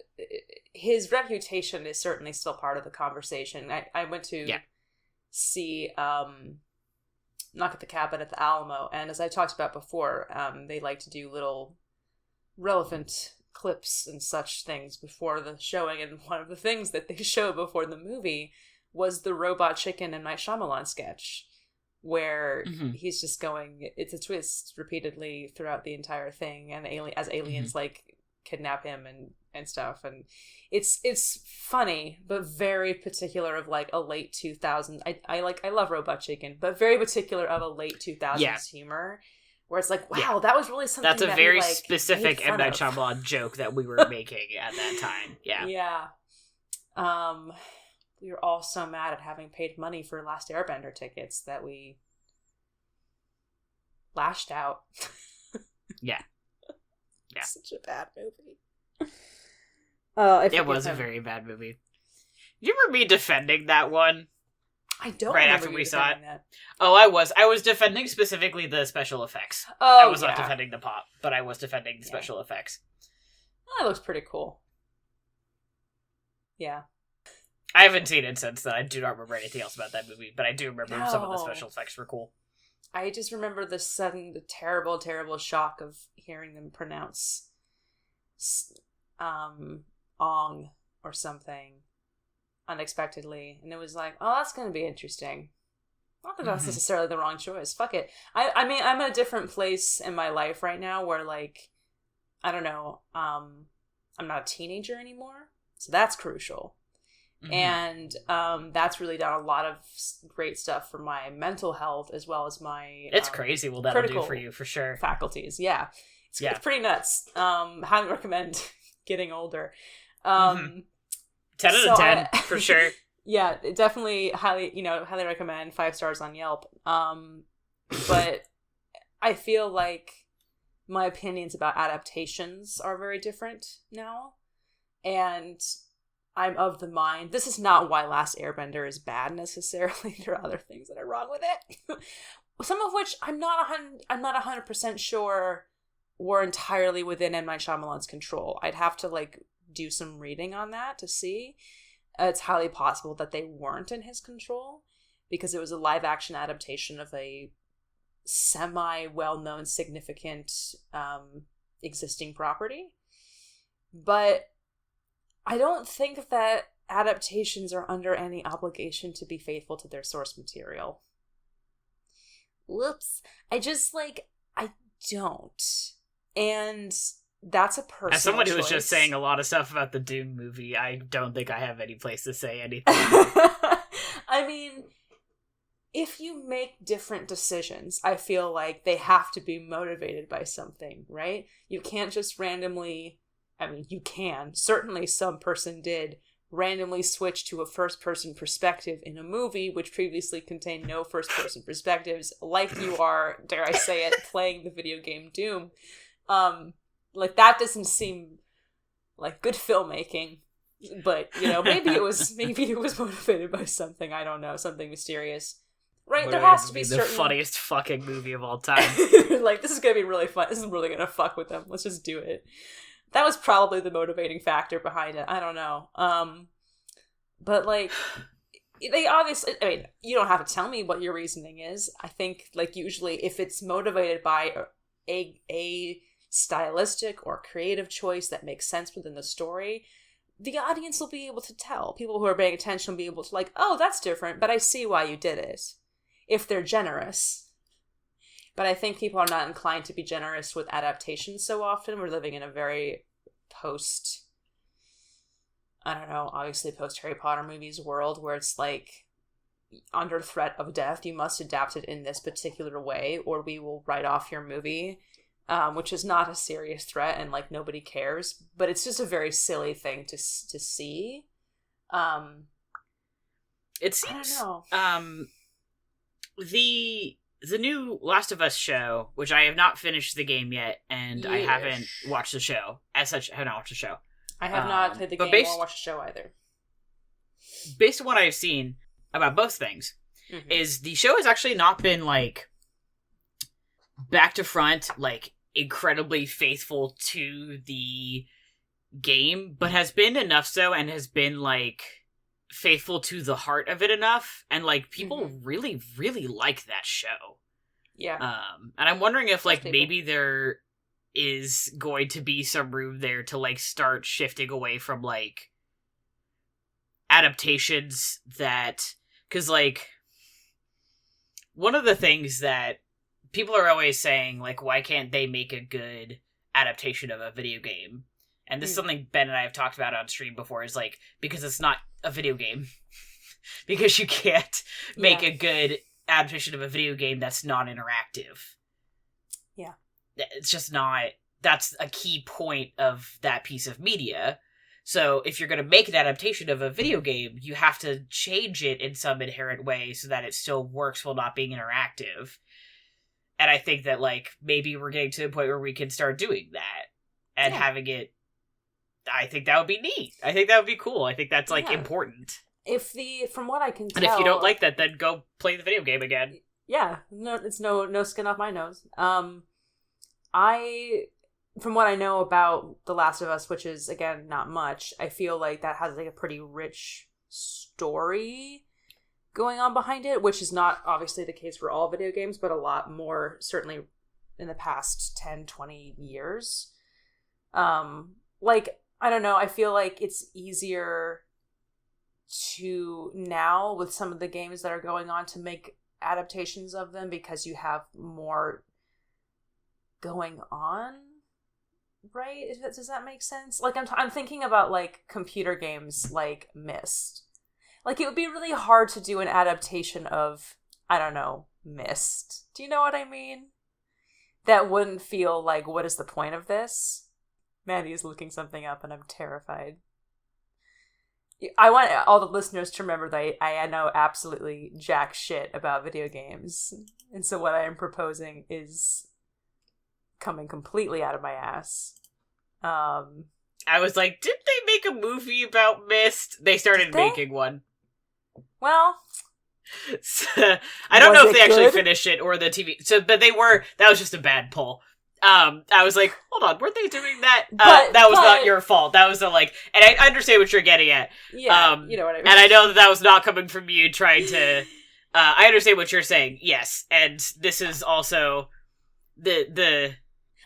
his reputation is certainly still part of the conversation. I went to see Knock at the Cabin at the Alamo, and as I talked about before, they like to do little relevant clips and such things before the showing, and one of the things that they show before the movie was the Robot Chicken and Night Shyamalan sketch, where he's just going, it's a twist repeatedly throughout the entire thing, and aliens like kidnap him and stuff, and it's funny but very particular of like a late 2000s. I love Robot Chicken, but very particular of a late 2000s humor, where it's like, wow, that was really something. That's a very we, like, specific M. Night Shyamalan joke that we were making at that time. Yeah. We were all so mad at having paid money for Last Airbender tickets that we lashed out. Yeah. Such a bad movie. It was a very bad movie. You remember me defending that one? I don't right remember after we saw it. That. Oh, I was defending specifically the special effects. Oh, I was not defending the pop, but I was defending the special effects. That looks pretty cool. Yeah. I haven't seen it since then. I do not remember anything else about that movie, but I do remember some of the special effects were cool. I just remember the terrible, terrible shock of hearing them pronounce Ong or something unexpectedly, and it was like, oh, that's going to be interesting. Not that that's necessarily the wrong choice. Fuck it. I mean, I'm in a different place in my life right now where, like, I don't know, I'm not a teenager anymore, so that's crucial. And that's really done a lot of great stuff for my mental health as well as my it's crazy what that'll do for you, for sure. Faculties. It's pretty nuts. Highly recommend getting older. 10 out of 10 for sure. Yeah, definitely highly recommend. 5 stars on Yelp. But I feel like my opinions about adaptations are very different now, and I'm of the mind, this is not why Last Airbender is bad necessarily. There are other things that are wrong with it. Some of which I'm not 100% sure were entirely within M. Night Shyamalan's control. I'd have to, like, do some reading on that to see. It's highly possible that they weren't in his control, because it was a live action adaptation of a semi-well-known, significant existing property. But I don't think that adaptations are under any obligation to be faithful to their source material. Whoops. I don't. And that's a personal As someone who was choice. just saying a lot of stuff about the Doom movie, I don't think I have any place to say anything. I mean, if you make different decisions, I feel like they have to be motivated by something, right? You can't just randomly... I mean, you can. Certainly some person did randomly switch to a first-person perspective in a movie which previously contained no first-person perspectives, like you are, dare I say it, playing the video game Doom. Like, that doesn't seem like good filmmaking. But, maybe it was motivated by something, I don't know, something mysterious. Right, there has to be the funniest fucking movie of all time. Like, this is gonna be really fun. This is really gonna fuck with them. Let's just do it. That was probably the motivating factor behind it. I don't know. But, like, they obviously... I mean, you don't have to tell me what your reasoning is. I think, like, usually if it's motivated by a stylistic or creative choice that makes sense within the story, the audience will be able to tell. People who are paying attention will be able to, like, oh, that's different, but I see why you did it. If they're generous. But I think people are not inclined to be generous with adaptations so often. We're living in a very post I don't know, obviously post-Harry Potter movies world where it's like, under threat of death, you must adapt it in this particular way, or we will write off your movie, which is not a serious threat, and like nobody cares. But it's just a very silly thing to see. It seems. I don't know. The new Last of Us show, which I have not finished the game yet, and I haven't watched the show as such. I have not watched the show. I have not played the game or watched the show either. Based on what I've seen about both things, is the show has actually not been like back to front, like incredibly faithful to the game, but has been enough so, and has been like faithful to the heart of it enough, and like people really, really like that show. Yeah. And I'm wondering if like maybe there is going to be some room there to like start shifting away from like adaptations that, because like one of the things that people are always saying, like, why can't they make a good adaptation of a video game? And this is something Ben and I have talked about on stream before, is like, because it's not a video game. Because you can't make a good adaptation of a video game that's non-interactive. Yeah. It's just not, that's a key point of that piece of media. So if you're going to make an adaptation of a video game, you have to change it in some inherent way so that it still works while not being interactive. And I think that, like, maybe we're getting to the point where we can start doing that and having it. I think that would be neat. I think that would be cool. I think that's, like, important. From what I can tell. And if you don't like that, then go play the video game again. Yeah. No, it's no skin off my nose. From what I know about The Last of Us, which is, again, not much, I feel like that has, like, a pretty rich story going on behind it, which is not obviously the case for all video games, but a lot more, certainly in the past 10, 20 years. Like, I don't know, I feel like it's easier to now, with some of the games that are going on, to make adaptations of them because you have more going on. Right? Does that make sense? Like, I'm thinking about, like, computer games like Myst. Like, it would be really hard to do an adaptation of, I don't know, Myst. Do you know what I mean? That wouldn't feel like, what is the point of this? Maddie is looking something up, and I'm terrified. I want all the listeners to remember that I know absolutely jack shit about video games. And so what I am proposing is coming completely out of my ass. I was like, did they make a movie about Myst? They started making one. Well, I don't know if they actually finished it or the TV. So, but that was just a bad pull. I was like, hold on, weren't they doing that? That was not your fault. That was and I understand what you're getting at. Yeah, you know what I mean. And I know that was not coming from you trying to, I understand what you're saying, yes. And this is also the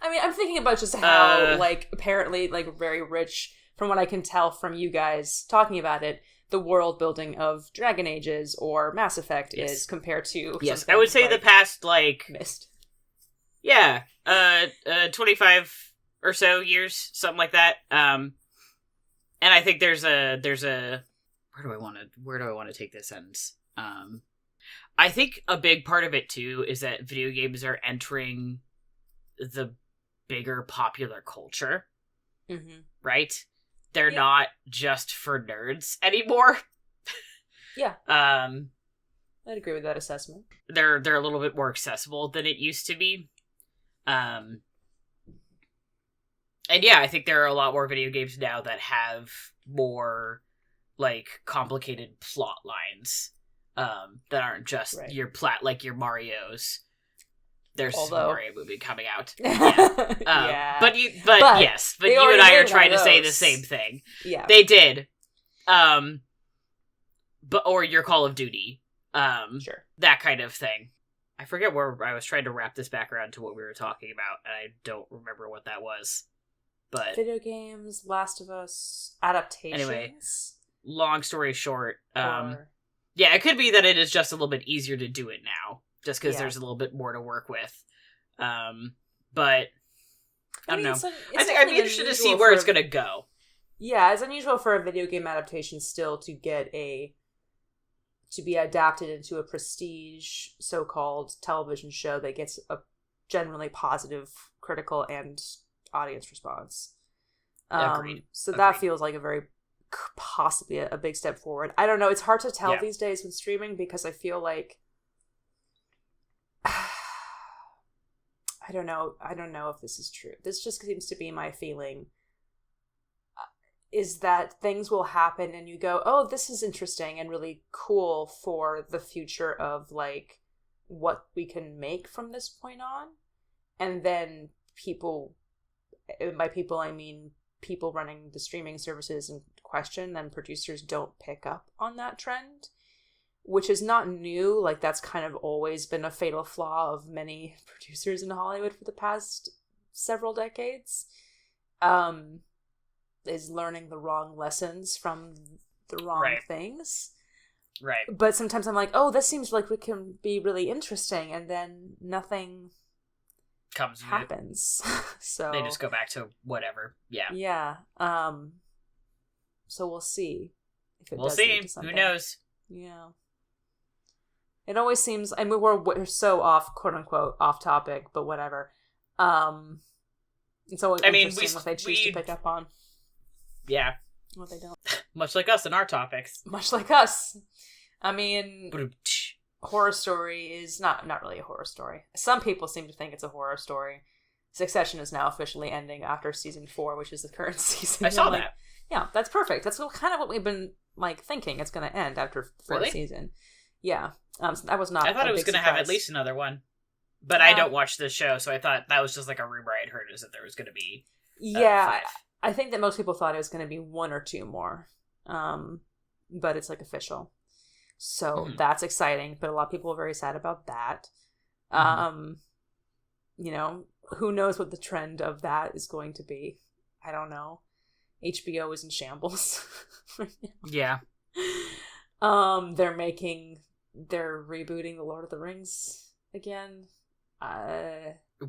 I mean, I'm thinking about just how, like, apparently, like, very rich, from what I can tell from you guys talking about it, the world building of Dragon Ages or Mass Effect is compared to... Yes, I would say the past, like... Myst. Yeah, 25 or so years, something like that. And I think there's a... Where do I want to take this sentence? I think a big part of it, too, is that video games are entering the bigger popular culture, right? They're not just for nerds anymore. Yeah. I'd agree with that assessment. They're a little bit more accessible than it used to be. And yeah, I think there are a lot more video games now that have more, like, complicated plot lines that aren't just your Marios. There's a Mario movie coming out. Yeah. But you and I are trying to say the same thing. Yeah. They did. Or your Call of Duty. Sure. That kind of thing. I forget where I was trying to wrap this back around to what we were talking about, and I don't remember what that was. But video games, Last of Us, adaptations. Anyway, long story short, yeah, it could be that it is just a little bit easier to do it now. Just because there's a little bit more to work with. But, I don't know. I'm interested to see where it's going to go. Yeah, it's unusual for a video game adaptation still to be adapted into a prestige so-called television show that gets a generally positive critical and audience response. Agreed. So that feels like a very possibly a big step forward. I don't know. It's hard to tell these days with streaming because I feel like I don't know if this is true. This just seems to be my feeling. Is that things will happen and you go, oh, this is interesting and really cool for the future of like what we can make from this point on. And then people, by people I mean people running the streaming services in question, then producers don't pick up on that trend, which is not new. Like that's kind of always been a fatal flaw of many producers in Hollywood for the past several decades. Is learning the wrong lessons from the wrong things. Right. But sometimes I'm like, oh, this seems like it can be really interesting, and then nothing happens. So they just go back to whatever. Yeah. Yeah. So we'll see. If we'll see. Who knows? Yeah. It always seems, I mean, we're so off, quote unquote, off topic, but whatever. It's always interesting what they choose to pick up on. Yeah. Well, they don't. Much like us in our topics. Much like us. I mean, horror story is not really a horror story. Some people seem to think it's a horror story. Succession is now officially ending after season 4, which is the current season. I saw that. Yeah, that's perfect. That's kind of what we've been like thinking. It's going to end after 4th season. Yeah. That was not. I thought it was going to have at least another one, but I don't watch this show, so I thought that was just like a rumor I'd heard, is that there was going to be. 5. I think that most people thought it was going to be 1 or 2 more, but it's like official, so that's exciting. But a lot of people are very sad about that. You know, who knows what the trend of that is going to be? I don't know. HBO is in shambles. Yeah. They're rebooting the Lord of the Rings again.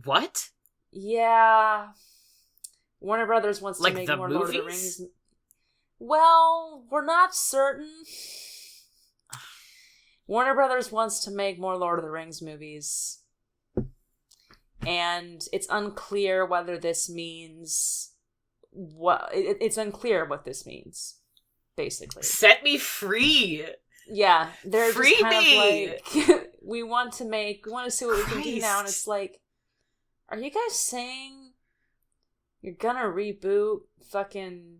What? Yeah. Warner Brothers wants to make more Lord of the Rings. Well, we're not certain. Warner Brothers wants to make more Lord of the Rings movies. And it's unclear whether this means it's unclear what this means, basically. Set me free. Yeah, they're free just kind me. Of like, we want to see what we can do now, and it's like, are you guys saying you're gonna reboot fucking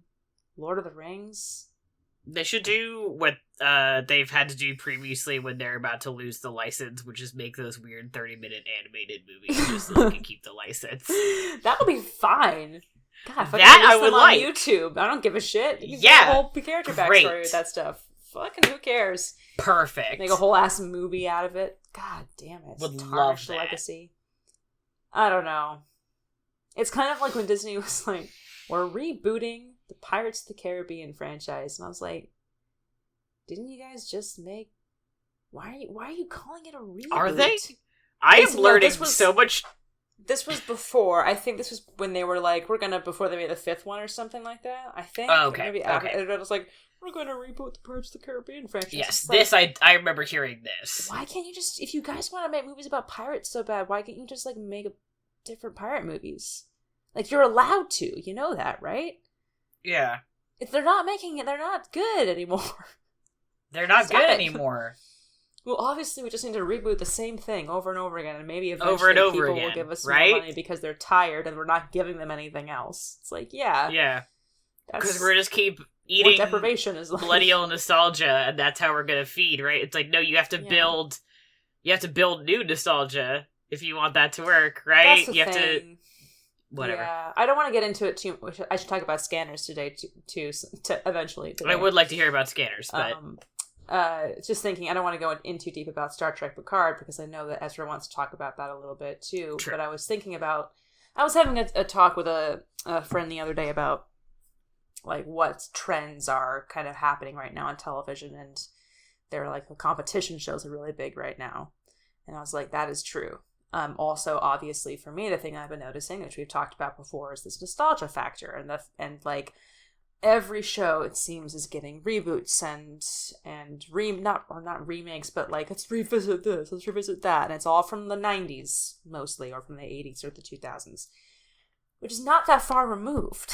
Lord of the Rings? They should do what they've had to do previously when they're about to lose the license, which is make those weird 30-minute animated movies just so they can keep the license. That would be fine. God, that I would like. On YouTube. I don't give a shit. You can yeah, get a whole character backstory with that stuff. Fucking who cares? Perfect. Make a whole ass movie out of it. God damn it. Would Tarnish love the that. legacy. I don't know. It's kind of like when Disney was like, we're rebooting the Pirates of the Caribbean franchise. And I was like, didn't you guys just make... Why are you calling it a reboot? Are they? I am learning so much... This was before. I think this was when they were like, before they made the 5th one or something like that. I think. Oh, okay. Maybe okay. It was like, we're going to reboot the Pirates of the Caribbean franchise. Yes, like, this, I remember hearing this. Why can't you just, if you guys want to make movies about pirates so bad, why can't you just like make different pirate movies? Like, you're allowed to. You know that, right? Yeah. If they're not making it, they're not good anymore. They're not good anymore. Well, obviously, we just need to reboot the same thing over and over again, and maybe eventually people will give us more money because they're tired and we're not giving them anything else. It's like, yeah. Because we're just keep eating what deprivation is like. millennial nostalgia, and that's how we're gonna feed, right? It's like, no, you have to build new nostalgia if you want that to work, right? That's the have thing. to whatever. Yeah, I don't want to get into it too much. I should talk about scanners today too eventually. Today. I would like to hear about scanners, but just thinking, I don't want to go in too deep about Star Trek Picard because I know that Ezra wants to talk about that a little bit too. True. But I was thinking about, I was having a talk with a friend the other day about like what trends are kind of happening right now on television, and they're like the competition shows are really big right now, and I was like, that is true. Also, obviously, for me, the thing I've been noticing, which we've talked about before, is this nostalgia factor, and like every show, it seems, is getting reboots and not remakes, but like, let's revisit this, let's revisit that, and it's all from the 90s mostly, or from the 80s or the 2000s, which is not that far removed.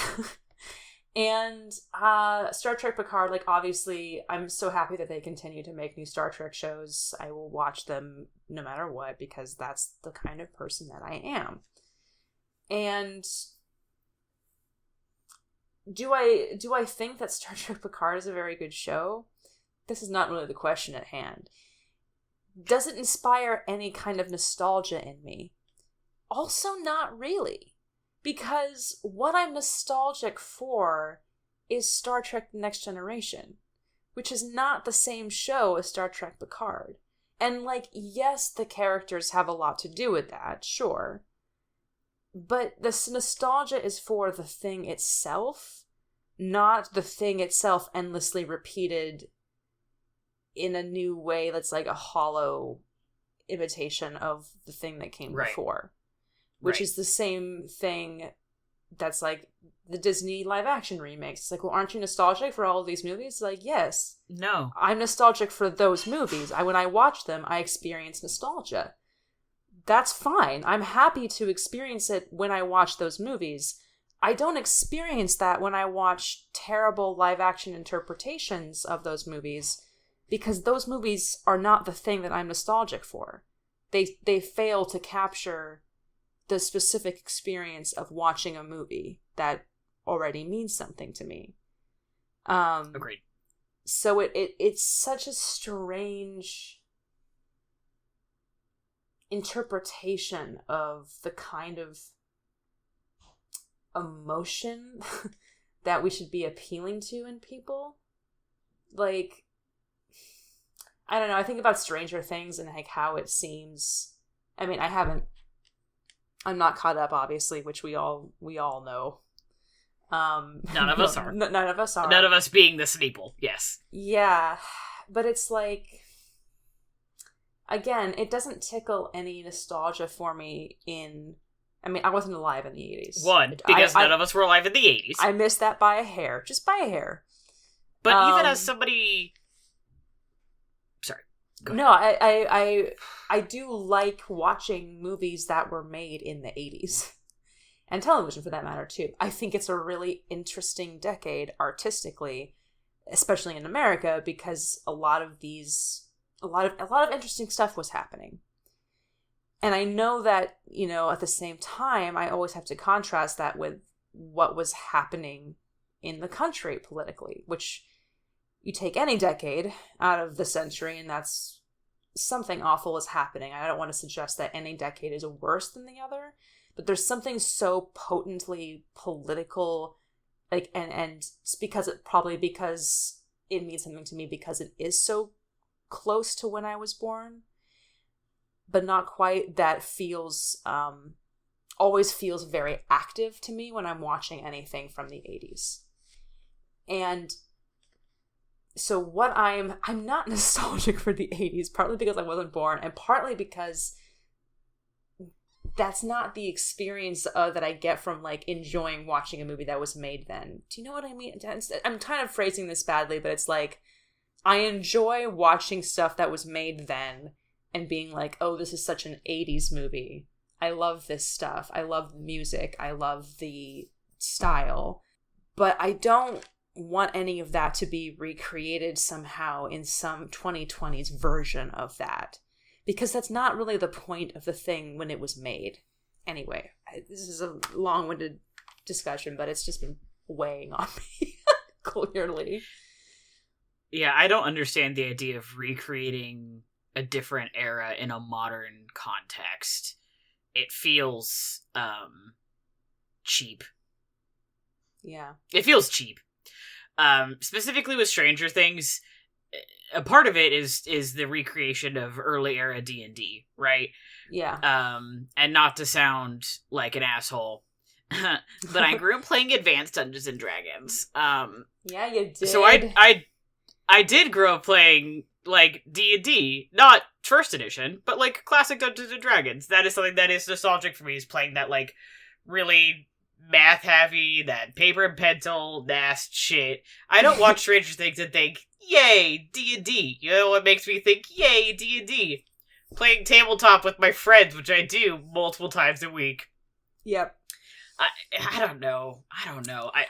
And Star Trek Picard, like, obviously, I'm so happy that they continue to make new Star Trek shows. I will watch them no matter what, because that's the kind of person that I am. And do I think that Star Trek Picard is a very good show? This is not really the question at hand. Does it inspire any kind of nostalgia in me? Also, not really. Because what I'm nostalgic for is Star Trek The Next Generation, which is not the same show as Star Trek Picard. And, like, yes, the characters have a lot to do with that, sure. But this nostalgia is for the thing itself, not the thing itself endlessly repeated in a new way that's like a hollow imitation of the thing that came before. Which is the same thing that's like the Disney live action remakes. It's like, well, aren't you nostalgic for all of these movies? It's like, yes. No. I'm nostalgic for those movies. When I watch them, I experience nostalgia. That's fine. I'm happy to experience it when I watch those movies. I don't experience that when I watch terrible live action interpretations of those movies, because those movies are not the thing that I'm nostalgic for. They fail to capture the specific experience of watching a movie that already means something to me. Agreed. So it's such a strange interpretation of the kind of emotion that we should be appealing to in people. Like, I don't know, I think about Stranger Things and like how it seems. I mean, I'm not caught up, obviously, which we all know. None of us are. None of us are. None of us being the Sneeple, yes. Yeah, but it's like, again, it doesn't tickle any nostalgia for me I mean, I wasn't alive in the 80s. Because none of us were alive in the 80s. I missed that by a hair. Just by a hair. But even as somebody... Sorry. No, I do like watching movies that were made in the 80s. And television, for that matter, too. I think it's a really interesting decade artistically, especially in America, because a lot of interesting stuff was happening. And I know that, at the same time, I always have to contrast that with what was happening in the country politically, which you take any decade out of the century and that's something awful is happening. I don't want to suggest that any decade is worse than the other, but there's something so potently political, like, and it's because it means something to me because it is so close to when I was born, but not quite, that always feels very active to me when I'm watching anything from the 80s. And so I'm not nostalgic for the 80s, partly because I wasn't born, and partly because that's not the experience that I get from, like, enjoying watching a movie that was made then. Do you know what I mean? I'm kind of phrasing this badly, but it's like, I enjoy watching stuff that was made then and being like, oh, this is such an 80s movie. I love this stuff. I love the music. I love the style. But I don't want any of that to be recreated somehow in some 2020s version of that. Because that's not really the point of the thing when it was made. Anyway, this is a long-winded discussion, but it's just been weighing on me clearly. Yeah, I don't understand the idea of recreating a different era in a modern context. It feels cheap. Yeah. It feels cheap. Specifically with Stranger Things, a part of it is the recreation of early era D&D, right? Yeah. And not to sound like an asshole, but I grew up playing Advanced Dungeons and Dragons. Yeah, you did. So I did grow up playing, like, D&D, not first edition, but, like, classic Dungeons & Dragons. That is something that is nostalgic for me, is playing that, like, really math heavy, that paper and pencil, nast shit. I don't watch Stranger Things and think, yay, D&D. You know what makes me think, yay, D&D? Playing tabletop with my friends, which I do multiple times a week. Yep. I don't know.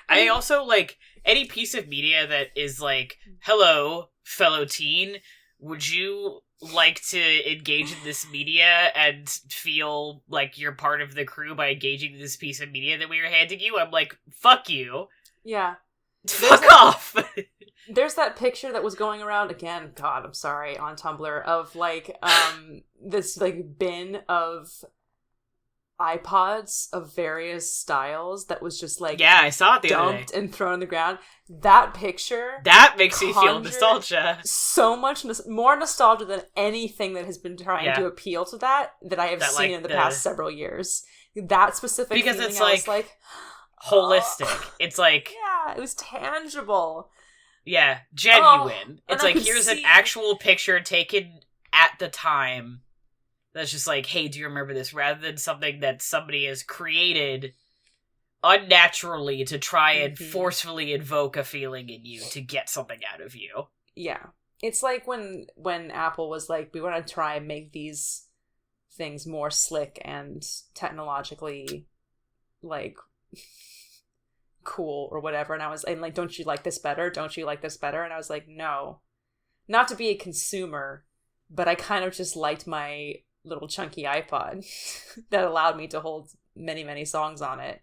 I also, like, any piece of media that is like, hello, fellow teen, would you like to engage in this media and feel like you're part of the crew by engaging in this piece of media that we are handing you? I'm like, fuck you. Yeah. Fuck off! There's that picture that was going around again, God, I'm sorry, on Tumblr, of, like, this, like, bin of iPods of various styles that was just, like, yeah, I saw it the other day. Dumped and thrown on the ground. That picture... That makes me feel nostalgia. So much more nostalgia than anything that has been trying to appeal to that I have seen in the past several years. That specific because feeling, it's, like holistic. It's, like... Yeah, it was tangible. Yeah, genuine. It's like, here's an actual picture taken at the time that's just like, hey, do you remember this? Rather than something that somebody has created unnaturally to try and forcefully invoke a feeling in you to get something out of you. Yeah. It's like when Apple was like, we want to try and make these things more slick and technologically, like, cool or whatever. And I was like, don't you like this better? Don't you like this better? And I was like, no. Not to be a consumer, but I kind of just liked my little chunky iPod that allowed me to hold many, many songs on it.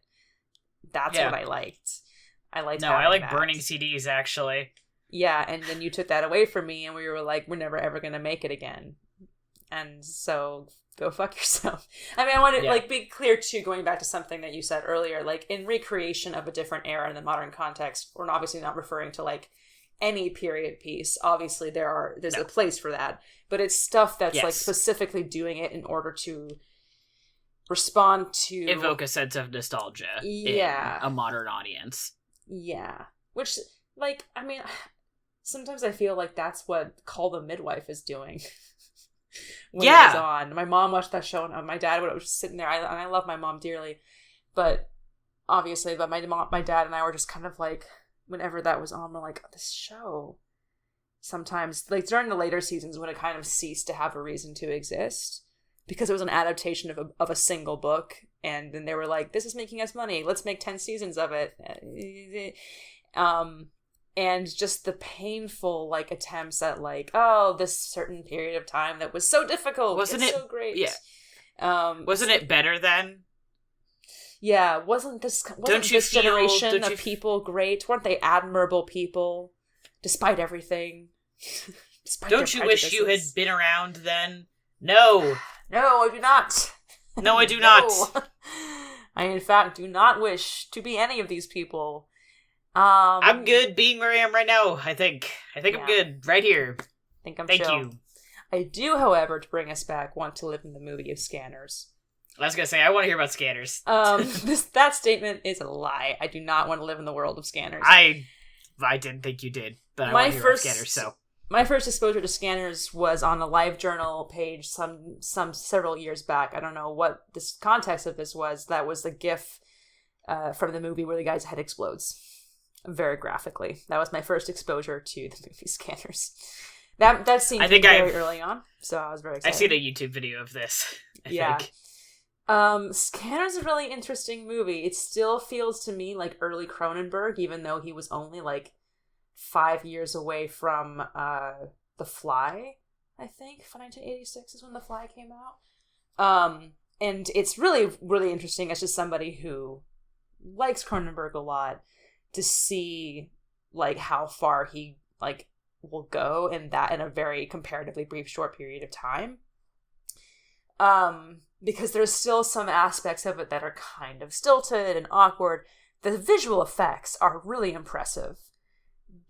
That's what I liked. I like burning CDs, actually. Yeah, and then you took that away from me, and we were like, we're never ever gonna make it again. And so, go fuck yourself. I mean, I want to like be clear too, going back to something that you said earlier, like in recreation of a different era in the modern context, we're obviously not referring to like any period piece. Obviously, there's a place for that, but it's stuff that's like specifically doing it in order to respond to evoke a sense of nostalgia in a modern audience. Yeah. Which, like, I mean, sometimes I feel like that's what Call the Midwife is doing. When it was on. My mom watched that show, and my dad was sitting there, and I love my mom dearly, but obviously, my dad and I were just kind of like, whenever that was on, we're like, oh, this show, sometimes, like, during the later seasons when it kind of ceased to have a reason to exist, because it was an adaptation of a single book, and then they were like, this is making us money, let's make 10 seasons of it. And just the painful, like, attempts at, like, oh, this certain period of time that was so difficult, wasn't it so great? Yeah. Wasn't it better then? Yeah, wasn't this generation of people great? Weren't they admirable people, despite everything? Don't you wish you had been around then? No. No, I do not. No, I do not. I, in fact, do not wish to be any of these people. I'm good being where I am right now, I think. I'm good right here. I think I'm Thank chill. you. I do, however, to bring us back, want to live in the movie of Scanners. I was going to say, I want to hear about Scanners. That statement is a lie. I do not want to live in the world of Scanners. I didn't think you did, but I want to hear about Scanners, so. My first exposure to Scanners was on a LiveJournal page several years back. I don't know what this context of this was. That was the GIF from the movie where the guy's head explodes. Very graphically. That was my first exposure to the movie Scanners. That scene came very early on, so I was very excited. I've seen a YouTube video of this, I think. Scanners is a really interesting movie. It still feels to me like early Cronenberg, even though he was only like 5 years away from The Fly, I think. 1986 is when The Fly came out. And it's really, really interesting as just somebody who likes Cronenberg a lot to see like how far he like will go in a very comparatively brief short period of time. Because there's still some aspects of it that are kind of stilted and awkward. The visual effects are really impressive.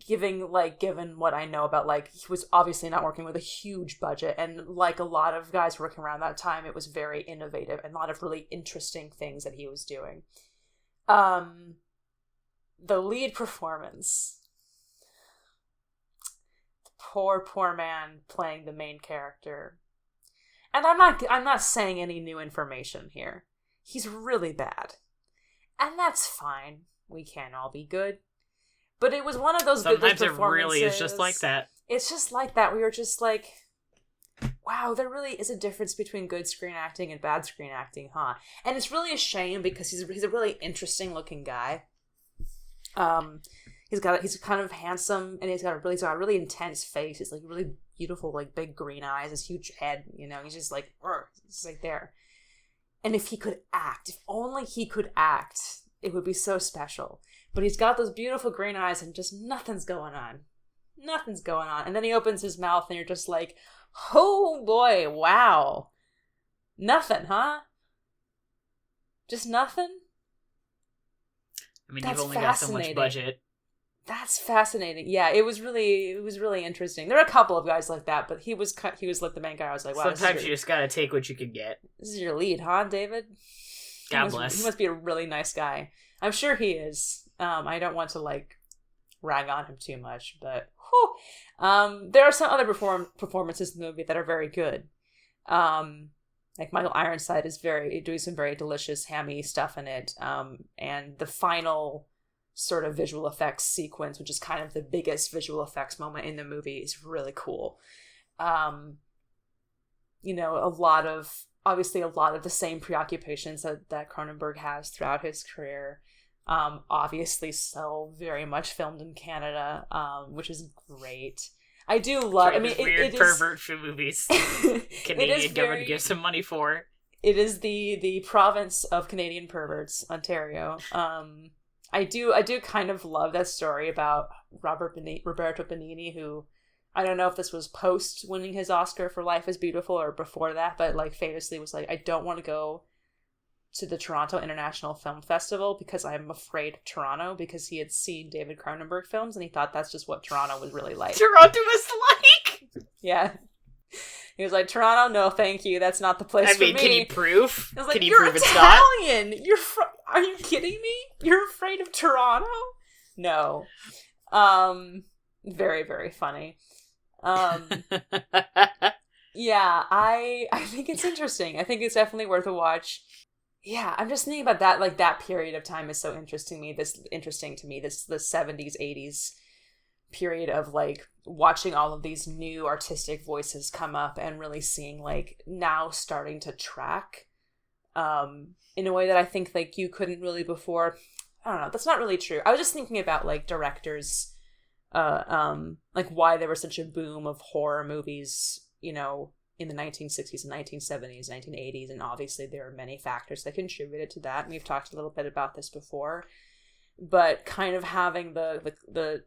Given what I know about, like, he was obviously not working with a huge budget, and like a lot of guys working around that time, it was very innovative and a lot of really interesting things that he was doing. The lead performance. Poor man playing the main character. And I'm not saying any new information here. He's really bad. And that's fine. We can't all be good. But it was one of those Sometimes good performances. It really is just like that. It's just like that. We were just like, wow, there really is a difference between good screen acting and bad screen acting, huh? And it's really a shame because he's a really interesting looking guy. He's kind of handsome, and he's got a really intense face. He's like really beautiful, like big green eyes, his huge head. You know, he's just like, he's like there. And if only he could act, it would be so special. But he's got those beautiful green eyes, and just nothing's going on. Nothing's going on. And then he opens his mouth, and you're just like, oh boy, wow. Nothing, huh? Just nothing? I mean, you've only got so much budget. That's fascinating. Yeah, it was really interesting. There are a couple of guys like that, but he was like the main guy. I was like, wow. Sometimes you just gotta take what you can get. This is your lead, huh, David? God bless. He must be a really nice guy. I'm sure he is. I don't want to like rag on him too much, but there are some other performances in the movie that are very good. Like Michael Ironside is doing some very delicious hammy stuff in it. And the final sort of visual effects sequence, which is kind of the biggest visual effects moment in the movie, is really cool. You know, a lot of the same preoccupations that Cronenberg has throughout his career. Obviously so very much filmed in Canada, which is great. I do love. I mean, weird pervert movies. Canadian government gives some money for. It is the province of Canadian perverts, Ontario. I do kind of love that story about Roberto Benigni, who I don't know if this was post winning his Oscar for Life is Beautiful or before that, but like famously was like, I don't want to go to the Toronto International Film Festival because I'm afraid of Toronto, because he had seen David Cronenberg films and he thought that's just what Toronto was really like. Toronto was like? Yeah. He was like, Toronto, no thank you, that's not the place for me. Can you prove? I was like, can you you're prove Italian! It's not? Are you kidding me? You're afraid of Toronto? No. Very, very funny. Yeah, I think it's interesting. I think it's definitely worth a watch. Yeah, I'm just thinking about that. Like that period of time is so interesting to me. This the 70s, 80s period of like watching all of these new artistic voices come up and really seeing like now starting to track in a way that I think like you couldn't really before. I don't know. That's not really true. I was just thinking about like directors, like why there was such a boom of horror movies, you know, in the 1960s and 1970s, 1980s, and obviously there are many factors that contributed to that. And we've talked a little bit about this before, but kind of having the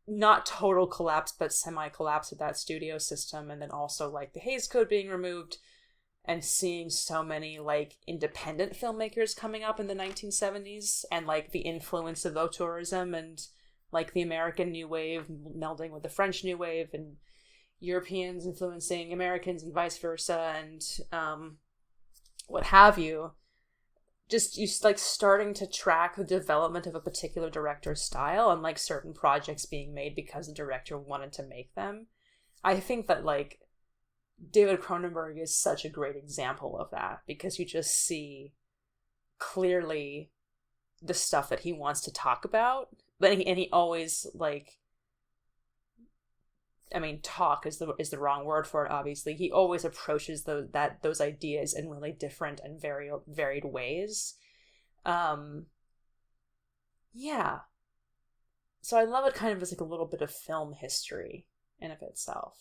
not total collapse, but semi-collapse of that studio system, and then also like the Hays Code being removed, and seeing so many like independent filmmakers coming up in the 1970s, and like the influence of auteurism and like the American New Wave melding with the French New Wave, and Europeans influencing Americans and vice versa, and what have you. Just you like starting to track the development of a particular director's style and like certain projects being made because the director wanted to make them. I think that like David Cronenberg is such a great example of that, because you just see clearly the stuff that he wants to talk about, and he always like, I mean, talk is the wrong word for it, obviously. He always approaches those ideas in really different and very varied ways. Yeah. So I love it kind of as like a little bit of film history in of itself.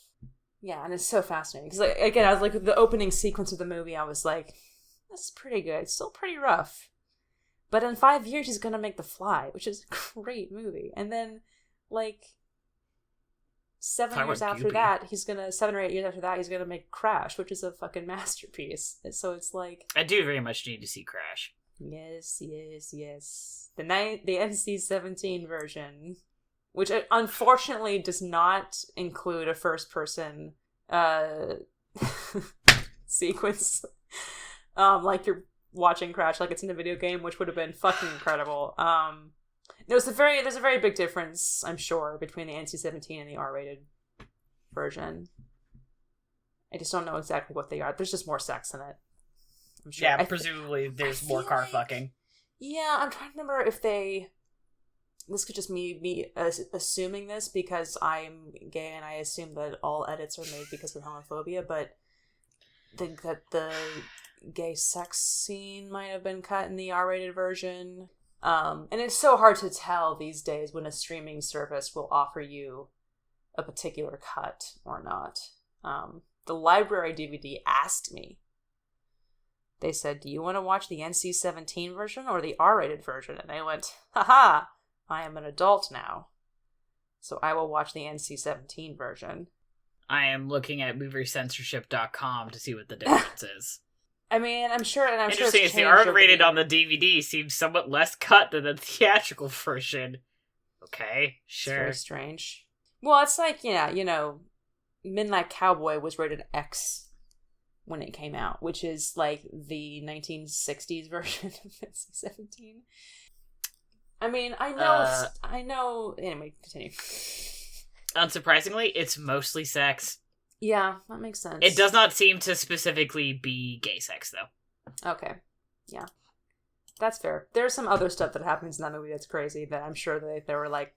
Yeah, and it's so fascinating. Because like, again, I was like, the opening sequence of the movie, I was like, this is pretty good. It's still pretty rough. But in 5 years, he's going to make The Fly, which is a great movie. And then, like, 7 years after that, 7 or 8 years after that, he's gonna make Crash, which is a fucking masterpiece. So it's like, I do very much need to see Crash. Yes. The NC-17 version, which unfortunately does not include a first-person sequence, like you're watching Crash like it's in a video game, which would have been fucking incredible. There's a very big difference, I'm sure, between the NC-17 and the R-rated version. I just don't know exactly what they are. There's just more sex in it, I'm sure. Yeah, presumably there's more car fucking. Yeah, I'm trying to remember if this could just me assuming this because I'm gay and I assume that all edits are made because of homophobia, but I think that the gay sex scene might have been cut in the R-rated version. And it's so hard to tell these days when a streaming service will offer you a particular cut or not. The library DVD asked me. They said, do you want to watch the NC-17 version or the R-rated version? And I went, haha, I am an adult now. So I will watch the NC-17 version. I am looking at moviecensorship.com to see what the difference is. I mean, I'm sure Interesting, it's the R-rated on the DVD seems somewhat less cut than the theatrical version. Okay, sure. It's very strange. Well, it's like, Midnight Cowboy was rated X when it came out, which is like the 1960s version of NC-17. I mean, I know. Anyway, continue. Unsurprisingly, it's mostly sex. Yeah, that makes sense. It does not seem to specifically be gay sex, though. Okay. Yeah. That's fair. There's some other stuff that happens in that movie that's crazy that I'm sure that they were like,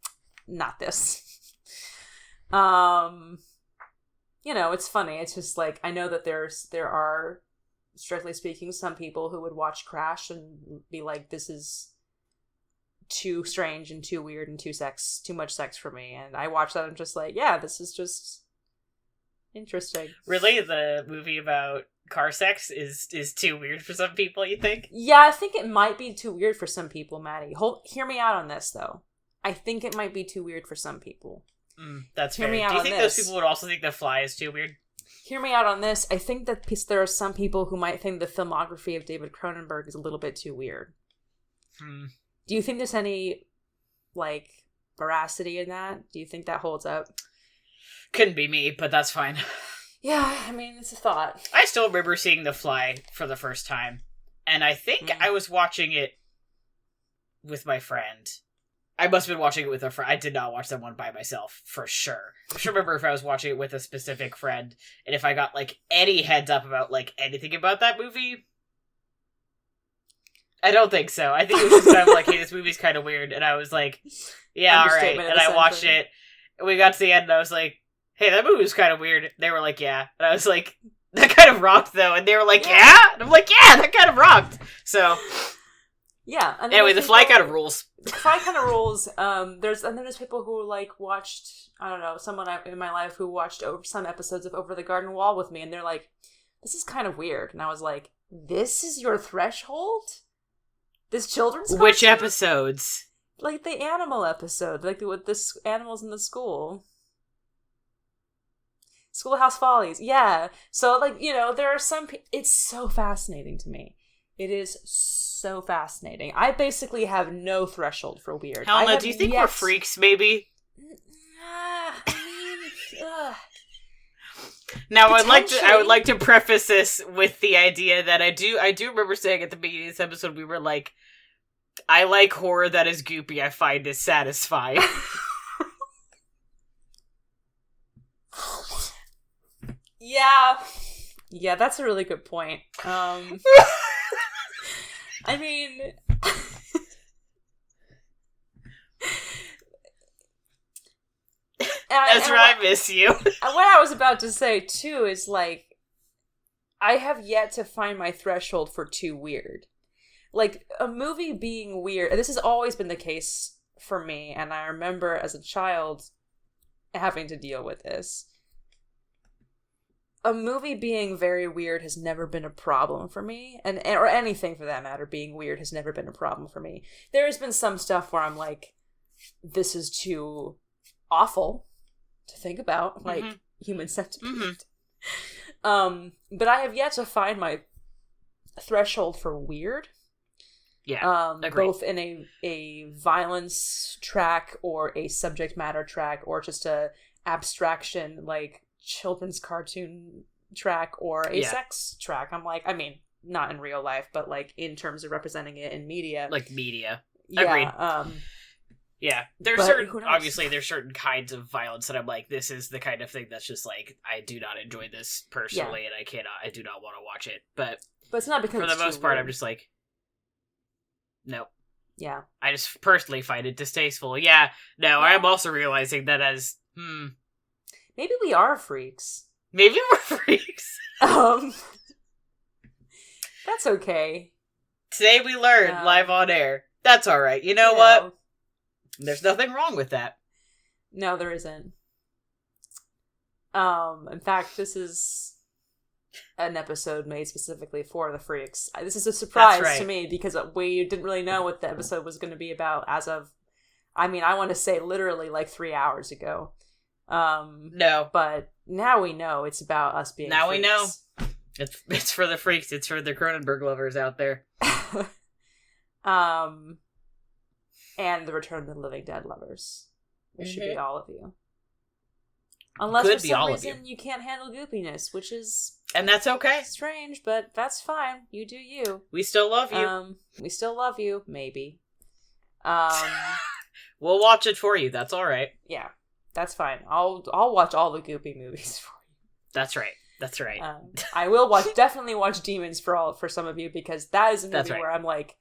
not this. It's funny. It's just like, I know that there are, strictly speaking, some people who would watch Crash and be like, this is too strange and too weird and too much sex for me. And I watch that and I'm just like, yeah, this is just interesting. Really? The movie about car sex is too weird for some people, you think? Yeah, I think it might be too weird for some people, Maddie. Hear me out on this, though. I think it might be too weird for some people. That's fair. Do you think those people would also think The Fly is too weird? Hear me out on this. I think that there are some people who might think the filmography of David Cronenberg is a little bit too weird. Do you think there's any, veracity in that? Do you think that holds up? Couldn't be me, but that's fine. Yeah, I mean, it's a thought. I still remember seeing The Fly for the first time, and I think I was watching it with my friend. I must have been watching it with a friend. I did not watch that one by myself, for sure. I should remember if I was watching it with a specific friend, and if I got, any heads up about, anything about that movie. I don't think so. I think it was just kind of like, hey, this movie's kind of weird, and I was like, yeah, alright, and I watched it, and we got to the end, and I was like, hey, that movie was kind of weird. They were like, yeah. And I was like, that kind of rocked, though. And they were like, yeah? And I'm like, yeah, that kind of rocked. So, yeah. And anyway, The Fly kind of rules. The Fly kind of rules. There's people who, watched, I don't know, someone in my life who watched some episodes of Over the Garden Wall with me, and they're like, this is kind of weird. And I was like, this is your threshold? This children's cartoon? Which episodes? The animal episode. With the animals in the school. Schoolhouse Follies, yeah. So, there are some... It's so fascinating to me. It is so fascinating. I basically have no threshold for weird. Helena, do you think we're freaks, maybe? Now, I would like to preface this with the idea that I do remember saying at the beginning of this episode, we were like, I like horror that is goopy, I find it satisfying. Yeah, that's a really good point. I mean, Ezra, I miss you. And what I was about to say too is I have yet to find my threshold for too weird. A movie being weird, and this has always been the case for me, and I remember as a child having to deal with this. A movie being very weird has never been a problem for me, or anything for that matter being weird has never been a problem for me. There has been some stuff where I'm like, this is too awful to think about, human centipede. But I have yet to find my threshold for weird. Yeah, both in a violence track or a subject matter track or just a abstraction children's cartoon track or a sex track. I'm like, I mean, not in real life, but in terms of representing it in media. Media. Yeah, agreed. Yeah. There's certain kinds of violence that I'm like, this is the kind of thing that's just I do not enjoy this personally and I do not want to watch it. But it's not because for the most part, I'm just like, no. Yeah. I just personally find it distasteful. Yeah, no, I'm also realizing that as, maybe we are freaks. Maybe we're freaks. That's okay. Today we learned live on air. That's alright. You know what? There's nothing wrong with that. No, there isn't. In fact, this is an episode made specifically for the freaks. This is a surprise to me because we didn't really know what the episode was going to be about as of, I want to say literally like 3 hours ago. No. But now we know it's about us being Now freaks. we know. It's for the freaks. It's for the Cronenberg lovers out there. And the Return of the Living Dead lovers. It should be all of you. Unless for some reason you can't handle goopiness, which is... And that's okay. Strange, but that's fine. You do you. We still love you. We still love you, maybe. We'll watch it for you. That's all right. Yeah, that's fine. I'll watch all the goopy movies for you. That's right. That's right. I will definitely watch Demons for some of you, because that is a movie where I'm like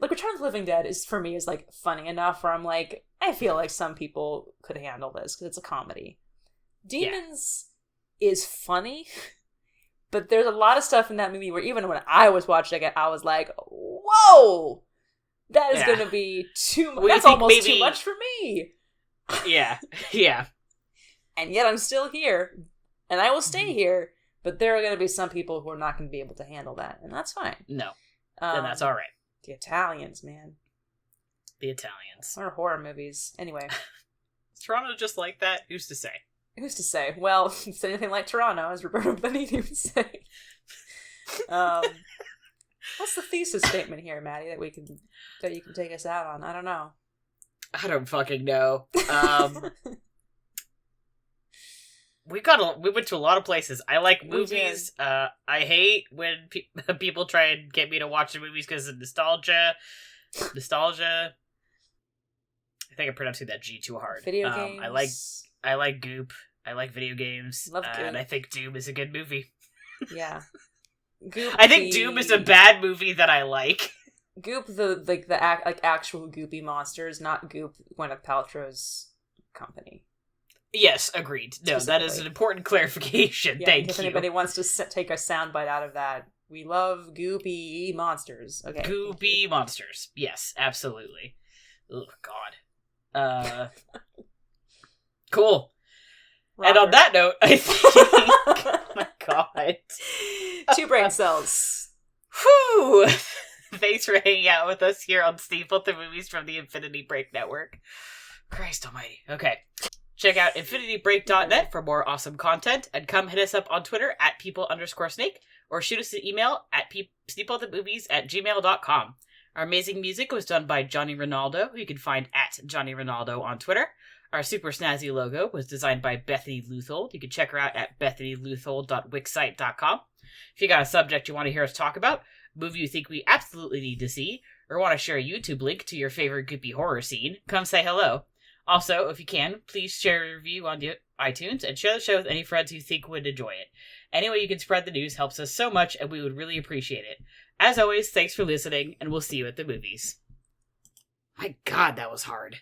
Return of the Living Dead is, for me, is like funny enough where I'm like, I feel like some people could handle this because it's a comedy. Demons is funny, but there's a lot of stuff in that movie where even when I was watching it, I was like, whoa, that is going to be too much. That's almost too much for me. Yeah. And yet I'm still here, and I will stay here, but there are going to be some people who are not going to be able to handle that, and that's fine. No. Then that's all right. The Italians, man. The Italians. Or horror movies. Anyway. Is Toronto just like that? Who's to say? Who's to say? Well, if it's anything like Toronto, as Roberto Benigni would say. What's the thesis statement here, Maddie, that you can take us out on? I don't know. I don't fucking know. We went to a lot of places. I like movies. I hate when people try and get me to watch the movies because of nostalgia. Nostalgia. I think I'm pronouncing that G too hard. Video games. I like Goop. I like video games. Love Goop. And I think Doom is a good movie. Yeah. Goop. I think Doom is a bad movie that I like. Goop, the actual goopy monsters, not Goop, Gwyneth Paltrow's company. Yes, agreed. No, that is an important clarification. Yeah, Thank you. If anybody wants to take a soundbite out of that, we love goopy monsters. Okay. Goopy monsters. Yes, absolutely. Oh, God. Cool. Robert. And on that note, I think... oh, my God. 2 brain cells. Whew! Thanks for hanging out with us here on Steeple, the movies from the Infinity Break Network. Christ almighty. Okay. Check out infinitybreak.net for more awesome content, and come hit us up on Twitter at people_snake, or shoot us an email at steeplethemovies@gmail.com. Our amazing music was done by Johnny Ronaldo, who you can find at Johnny Ronaldo on Twitter. Our super snazzy logo was designed by Bethany Luthold. You can check her out at bethanyluthold.wixsite.com. If you got a subject you want to hear us talk about, movie you think we absolutely need to see, or want to share a YouTube link to your favorite goopy horror scene, come say hello. Also, if you can, please share a review on iTunes and share the show with any friends you think would enjoy it. Any way you can spread the news helps us so much, and we would really appreciate it. As always, thanks for listening, and we'll see you at the movies. My God, that was hard.